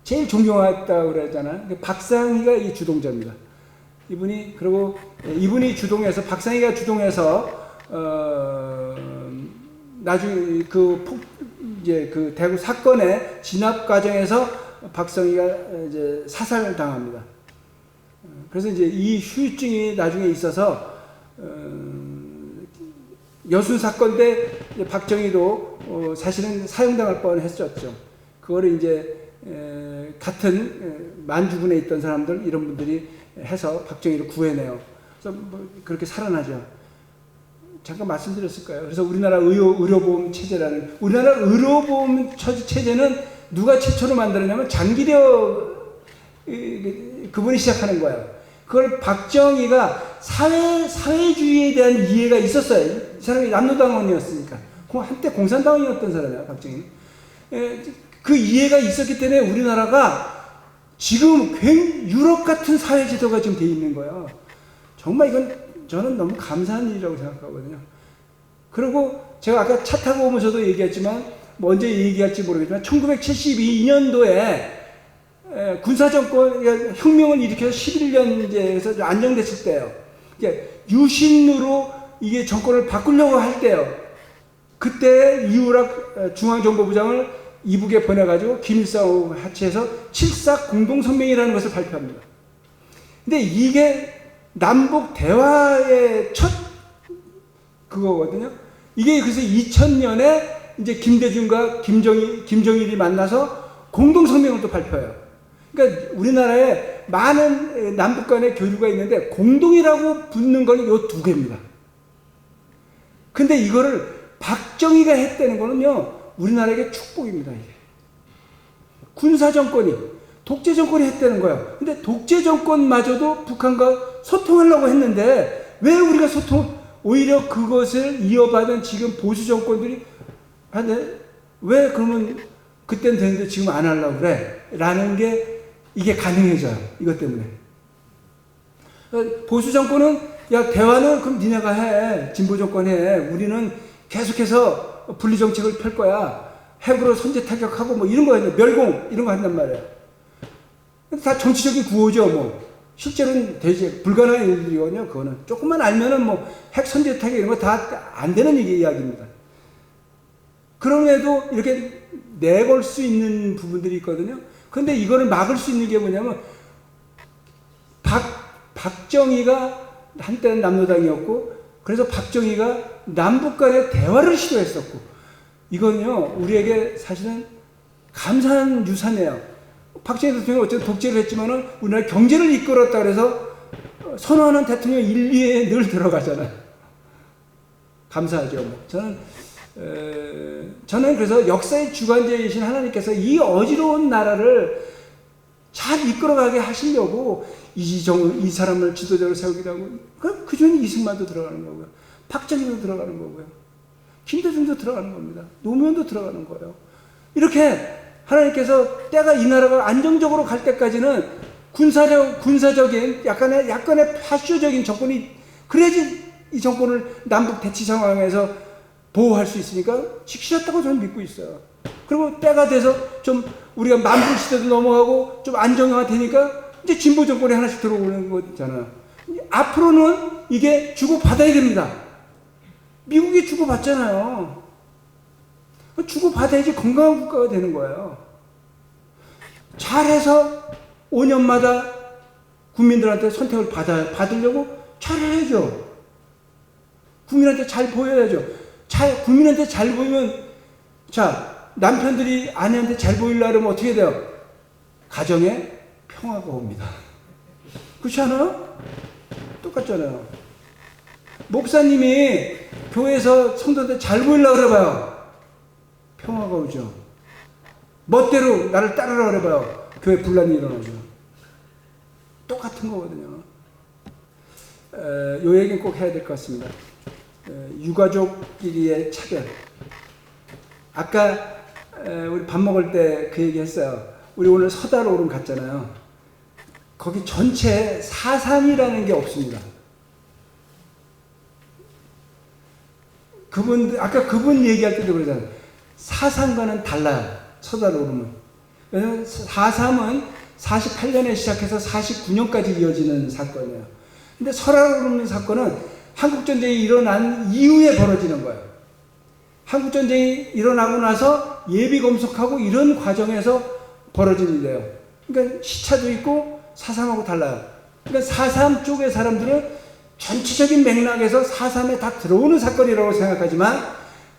Speaker 1: 제일 존경했다고 그러잖아요. 박상희가 이 주동자입니다. 이분이 주동해서, 박상희가 주동해서, 나중에 이제 그 대구 사건의 진압 과정에서 박상희가 이제 사살을 당합니다. 그래서 이제 이 후유증이 나중에 있어서, 여순 사건 때 박정희도 사실은 사형당할 뻔 했었죠. 그거를 이제 같은 만주군에 있던 사람들 이런 분들이 해서 박정희를 구해내요. 그래서 뭐 그렇게 살아나죠. 잠깐 말씀드렸을까요? 그래서 우리나라 의료보험 체제라는 우리나라 의료보험 체제는 누가 최초로 만들었냐면 장기려 그분이 시작하는 거예요. 그걸 박정희가 사회주의에 대한 이해가 있었어요. 이 사람이 남노당원이었으니까. 한때 공산당원이었던 사람이에요, 박정희는. 그 이해가 있었기 때문에 우리나라가 지금 유럽 같은 사회제도가 지금 돼 있는 거예요. 정말 이건 저는 너무 감사한 일이라고 생각하거든요. 그리고 제가 아까 차 타고 오면서도 얘기했지만, 뭐 언제 얘기할지 모르겠지만, 1972년도에 군사정권, 혁명을 일으켜서 11년제에서 안정됐을 때요. 이게 유신으로 이게 정권을 바꾸려고 할 때요. 그때 이우락 중앙정보부장을 이북에 보내가지고 김일성하고 합치해서 7.4 공동성명이라는 것을 발표합니다. 근데 이게 남북 대화의 첫 그거거든요. 이게 그래서 2000년에 이제 김대중과 김정일이 만나서 공동성명을 또 발표해요. 그러니까 우리나라에 많은 남북 간의 교류가 있는데 공동이라고 붙는 건 이 두 개입니다. 근데 이거를 박정희가 했다는 거는요, 우리나라에게 축복입니다, 이게. 군사정권이, 독재정권이 했다는 거예요. 근데 독재정권마저도 북한과 소통하려고 했는데, 왜 우리가 오히려 그것을 이어받은 지금 보수정권들이, 왜 그러면 그땐 되는데 지금 안 하려고 그래? 라는 게 이게 가능해져요. 이것 때문에. 보수정권은 야, 대화는 그럼 니네가 해. 진보정권 해. 우리는 계속해서 분리정책을 펼 거야. 핵으로 선제 타격하고 뭐 이런 거 하냐. 멸공 이런 거 한단 말이에요. 다 정치적인 구호죠. 뭐 실제로는 되지 불가능한 일들이거든요. 그거는 조금만 알면은 뭐 핵 선제 타격 이런 거 다 안 되는 이야기입니다. 그럼에도 이렇게 내걸 수 있는 부분들이 있거든요. 근데 이거를 막을 수 있는 게 뭐냐면 박정희가 한때는 남노당이었고, 그래서 박정희가 남북 간의 대화를 시도했었고, 이거는요 우리에게 사실은 감사한 유산이에요. 박정희 대통령이 어쨌든 독재를 했지만은 우리나라 경제를 이끌었다 그래서 선호하는 대통령 1, 2에 늘 들어가잖아요. 감사하죠. 뭐. 저는 그래서 역사의 주관자이신 하나님께서 이 어지러운 나라를 잘 이끌어가게 하시려고 이 사람을 지도자로 세우기도 하고, 그 중에 이승만도 들어가는 거고요. 박정희도 들어가는 거고요. 김대중도 들어가는 겁니다. 노무현도 들어가는 거예요. 이렇게 하나님께서 때가 이 나라가 안정적으로 갈 때까지는 군사적인 약간의 파쇼적인 정권이, 그래야지 이 정권을 남북 대치 상황에서 보호할 수 있으니까 지키셨다고 저는 믿고 있어요. 그리고 때가 돼서 좀 우리가 만불 시대도 넘어가고 좀 안정화가 되니까 이제 진보 정권이 하나씩 들어오는 거잖아요. 앞으로는 이게 주고받아야 됩니다. 미국이 주고받잖아요. 주고받아야지 건강한 국가가 되는 거예요. 잘해서 5년마다 국민들한테 선택을 받으려고 잘해야죠. 국민한테 잘 보여야죠. 국민한테 잘 보이면, 자, 남편들이 아내한테 잘 보이려고 하면 어떻게 돼요? 가정에 평화가 옵니다. 그렇지 않아요? 똑같잖아요. 목사님이 교회에서 성도한테 잘 보이려고 그래봐요. 평화가 오죠. 멋대로 나를 따르라 그래봐요. 교회 분란이 일어나죠. 똑같은 거거든요. 요 얘기는 꼭 해야 될 것 같습니다. 유가족끼리의 차별. 아까 우리 밥 먹을 때 그 얘기 했어요. 우리 오늘 서달 오름 갔잖아요. 거기 전체에 사상이라는 게 없습니다. 아까 그분 얘기할 때도 그러잖아요. 사상과는 달라요. 서달 오름은. 왜냐하면 4.3은 48년에 시작해서 49년까지 이어지는 사건이에요. 근데 설날 오름 사건은 한국전쟁이 일어난 이후에 벌어지는 거예요. 한국전쟁이 일어나고 나서 예비 검속하고 이런 과정에서 벌어진 일이에요. 그러니까 시차도 있고 4.3하고 달라요. 그러니까 4.3 쪽의 사람들은 전체적인 맥락에서 4.3에 다 들어오는 사건이라고 생각하지만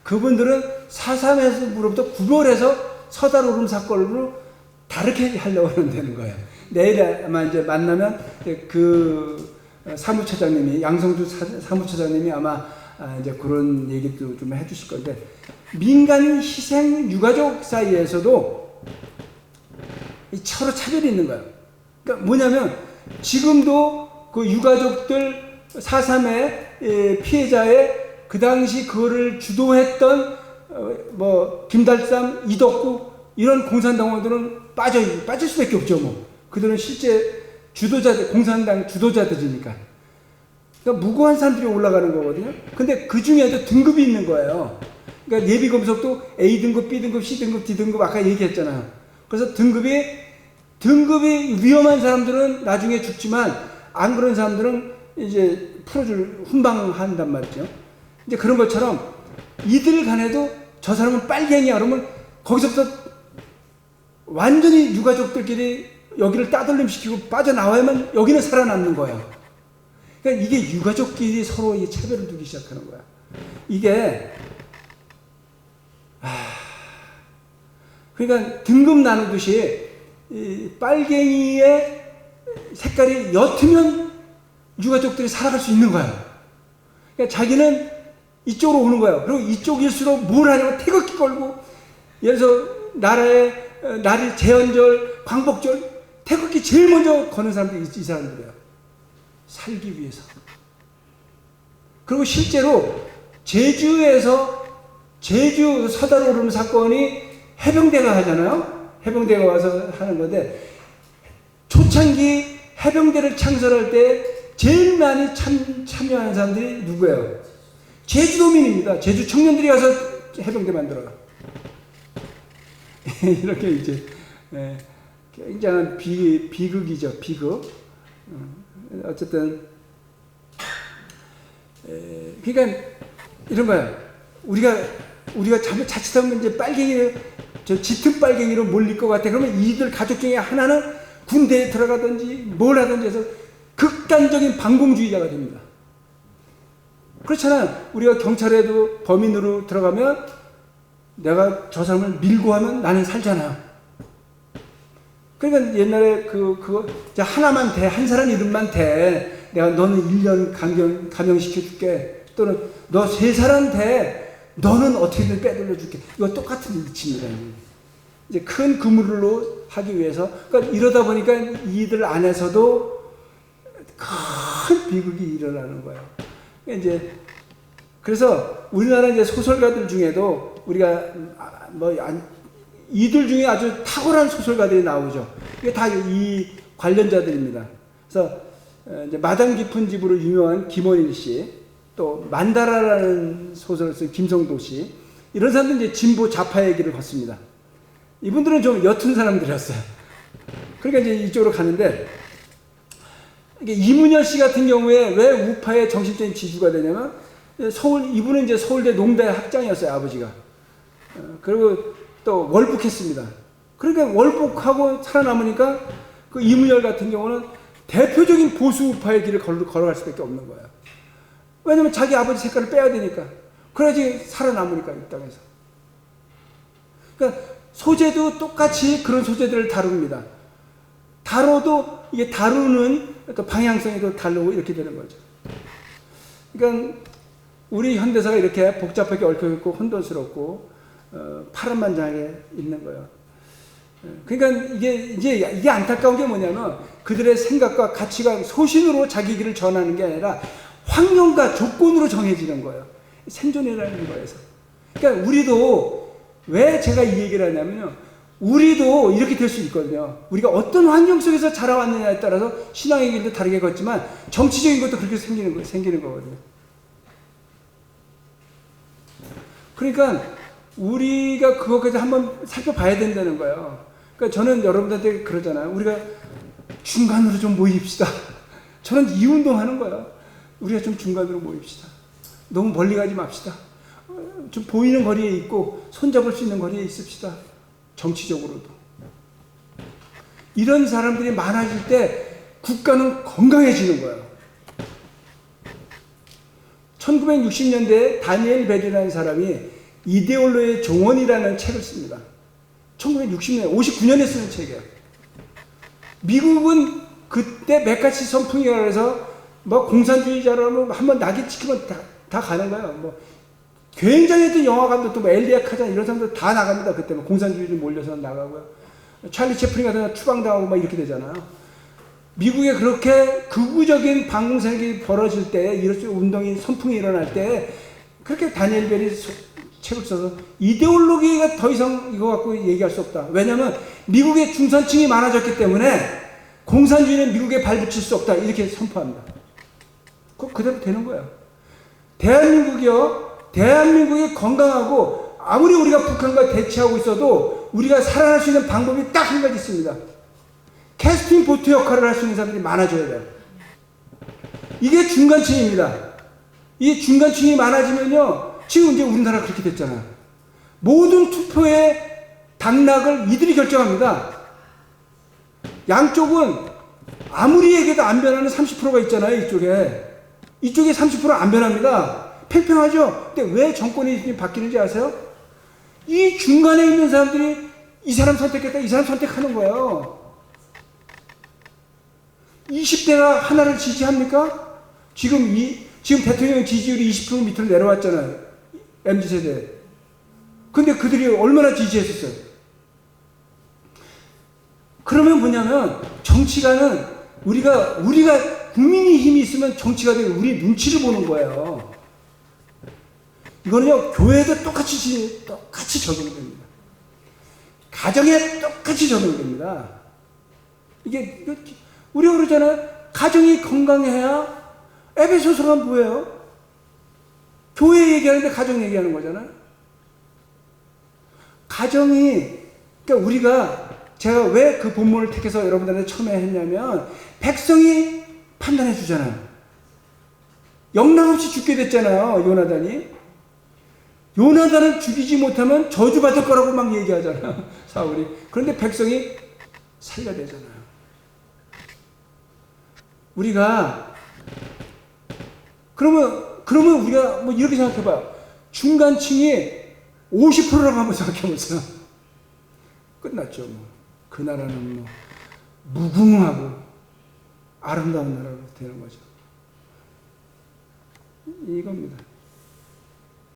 Speaker 1: 그분들은 4.3에서부터 구별해서 서달 오름 사건으로 다르게 하려고 하는 거예요. 내일 아마 이제 만나면 그 사무처장님이, 양성주 사무처장님이 아마 이제 그런 얘기도 좀 해주실 건데, 민간 희생 유가족 사이에서도 서로 차별이 있는 거예요. 그러니까 뭐냐면 지금도 그 유가족들 4.3의 피해자의 그 당시 그거를 주도했던 뭐 김달삼, 이덕구 이런 공산당원들은 빠질 수밖에 없죠. 뭐 그들은 실제 주도자들, 공산당 주도자들이니까. 그러니까 무고한 사람들이 올라가는 거거든요. 근데 그 중에도 등급이 있는 거예요. 그러니까 예비 검속도 A등급, B등급, C등급, D등급 아까 얘기했잖아요. 그래서 등급이 위험한 사람들은 나중에 죽지만 안 그런 사람들은 이제 훈방한단 말이죠. 이제 그런 것처럼 이들 간에도 저 사람은 빨갱이야 그러면 거기서부터 완전히 유가족들끼리 여기를 따돌림시키고 빠져나와야만 여기는 살아남는 거예요. 그러니까 이게 유가족끼리 서로 이 차별을 두기 시작하는 거야. 이게 그러니까 등급 나누듯이 이 빨갱이의 색깔이 옅으면 유가족들이 살아갈 수 있는 거야. 그러니까 자기는 이쪽으로 오는 거야. 그리고 이쪽일수록 뭘 하냐면 태극기 걸고, 예를 들어서 나라의 제헌절, 광복절 태극기 제일 먼저 거는 사람들이 이 사람들이에요. 살기 위해서. 그리고 실제로 제주 서달 오름 사건이 해병대가 하잖아요. 해병대가 와서 하는 건데, 초창기 해병대를 창설할 때 제일 많이 참여하는 사람들이 누구예요? 제주도민입니다. 제주 청년들이 가서 해병대 만들어요. 이렇게 이제 굉장한 비극이죠. 비극. 어쨌든 그러니까 이런 거야. 우리가 자칫하면 이제 빨갱이를 짙은 빨갱이로 몰릴 것 같아. 그러면 이들 가족 중에 하나는 군대에 들어가든지 뭘 하든지 해서 극단적인 반공주의자가 됩니다. 그렇잖아요. 우리가 경찰에도 범인으로 들어가면 내가 저 사람을 밀고 하면 나는 살잖아요. 그러니까 옛날에 그거 하나만 대, 한 사람 이름만 대, 내가 너는 1년 감형시켜줄게. 또는 너 3사람 대, 너는 어떻게든 빼돌려줄게. 이거 똑같은 이치입니다. 이제 큰 그물로 하기 위해서. 그러니까 이러다 보니까 이들 안에서도 큰 비극이 일어나는 거예요. 이제 그래서 우리나라 이제 소설가들 중에도 우리가 이들 중에 아주 탁월한 소설가들이 나오죠. 이게 다 이 관련자들입니다. 그래서 이제 마당 깊은 집으로 유명한 김원일 씨, 또 만다라라는 소설을 쓴 김성도 씨, 이런 사람들은 이제 진보 좌파의 길을 걷습니다. 이분들은 좀 옅은 사람들이었어요. 그러니까 이제 이쪽으로 가는데, 이게 이문열 씨 같은 경우에 왜 우파의 정신적인 지주가 되냐면, 이분은 이제 서울대 농대 학장이었어요, 아버지가. 그리고 또 월북했습니다. 그러니까 월북하고 살아남으니까 그 이문열 같은 경우는 대표적인 보수파의 길을 걸어갈 수밖에 없는 거야. 왜냐면 자기 아버지 색깔을 빼야 되니까. 그래야지 살아남으니까, 이 땅에서. 그러니까 소재도 똑같이 그런 소재들을 다룹니다. 다뤄도 이게 다루는 또 방향성이 또 다르고 이렇게 되는 거죠. 그러니까 우리 현대사가 이렇게 복잡하게 얽혀있고 혼돈스럽고 파란만장하게 있는 거예요. 그러니까 이게 안타까운 게 뭐냐면 그들의 생각과 가치가 소신으로 자기 길을 전하는 게 아니라 환경과 조건으로 정해지는 거예요. 생존이라는 거에서. 그러니까 우리도 왜 제가 이 얘기를 하냐면요. 우리도 이렇게 될 수 있거든요. 우리가 어떤 환경 속에서 자라왔느냐에 따라서 신앙의 길도 다르게 걷지만 정치적인 것도 그렇게 생기는 거거든요. 그러니까 우리가 그것까지 한번 살펴봐야 된다는 거예요. 그러니까 저는 여러분들한테 그러잖아요. 우리가 중간으로 좀 모입시다. 저는 이 운동하는 거예요. 우리가 좀 중간으로 모입시다. 너무 멀리 가지 맙시다. 좀 보이는 거리에 있고 손잡을 수 있는 거리에 있읍시다. 정치적으로도. 이런 사람들이 많아질 때 국가는 건강해지는 거예요. 1960년대에 다니엘 벨이라는 사람이 이데올로의 종언이라는 책을 씁니다. 1960년, 59년에 쓰는 책이에요. 미국은 그때 메카시 선풍이라고 해서 뭐 공산주의자라면 한번 낙이 찍히면 다 가는 거예요. 뭐 굉장했던 영화감독도 뭐 엘리아 카잔 이런 사람들 다 나갑니다. 그때 뭐 공산주의를 몰려서 나가고요. 찰리 채플린 같은 거 추방당하고 막 이렇게 되잖아요. 미국에 그렇게 극우적인 방공색이 벌어질 때, 이런 운동이 선풍이 일어날 때 그렇게 다니엘 벨이 책을 써서 이데올로기가 더 이상 이거 갖고 얘기할 수 없다. 왜냐하면 미국의 중산층이 많아졌기 때문에 공산주의는 미국에 발붙일 수 없다. 이렇게 선포합니다. 그대로 되는 거예요. 대한민국이 건강하고 아무리 우리가 북한과 대치하고 있어도 우리가 살아날 수 있는 방법이 딱 한 가지 있습니다. 캐스팅 보트 역할을 할 수 있는 사람들이 많아져야 돼요. 이게 중간층입니다. 이 중간층이 많아지면요, 지금 이제 우리나라 그렇게 됐잖아요. 모든 투표의 당락을 이들이 결정합니다. 양쪽은 아무리 얘기해도 안 변하는 30%가 있잖아요, 이쪽에 30% 안 변합니다. 팽팽하죠? 근데 왜 정권이 바뀌는지 아세요? 이 중간에 있는 사람들이 이 사람 선택했다, 이 사람 선택하는 거예요. 20대가 하나를 지지합니까? 지금 대통령 지지율이 20% 밑으로 내려왔잖아요. MZ세대. 근데 그들이 얼마나 지지했었어요? 그러면 뭐냐면, 정치가는 우리가 국민이 힘이 있으면 정치가 되고 우리 눈치를 보는 거예요. 이거는요, 교회에도 똑같이 적용이 됩니다. 가정에 똑같이 적용이 됩니다. 이게, 우리가 그러잖아요. 가정이 건강해야, 에베소서가 뭐예요? 교회 얘기하는데 가정 얘기하는 거잖아요. 그러니까 제가 왜 그 본문을 택해서 여러분들한테 처음에 했냐면, 백성이 판단해 주잖아요. 영락없이 죽게 됐잖아요, 요나단을 죽이지 못하면 저주받을 거라고 막 얘기하잖아요, 사울이. 그런데 백성이 살려내잖아요. 그러면 우리가 뭐 이렇게 생각해봐요. 중간층이 50%라고 한번 생각해보세요. 끝났죠, 뭐. 그 나라는 뭐, 무궁하고 아름다운 나라로 되는 거죠. 이겁니다.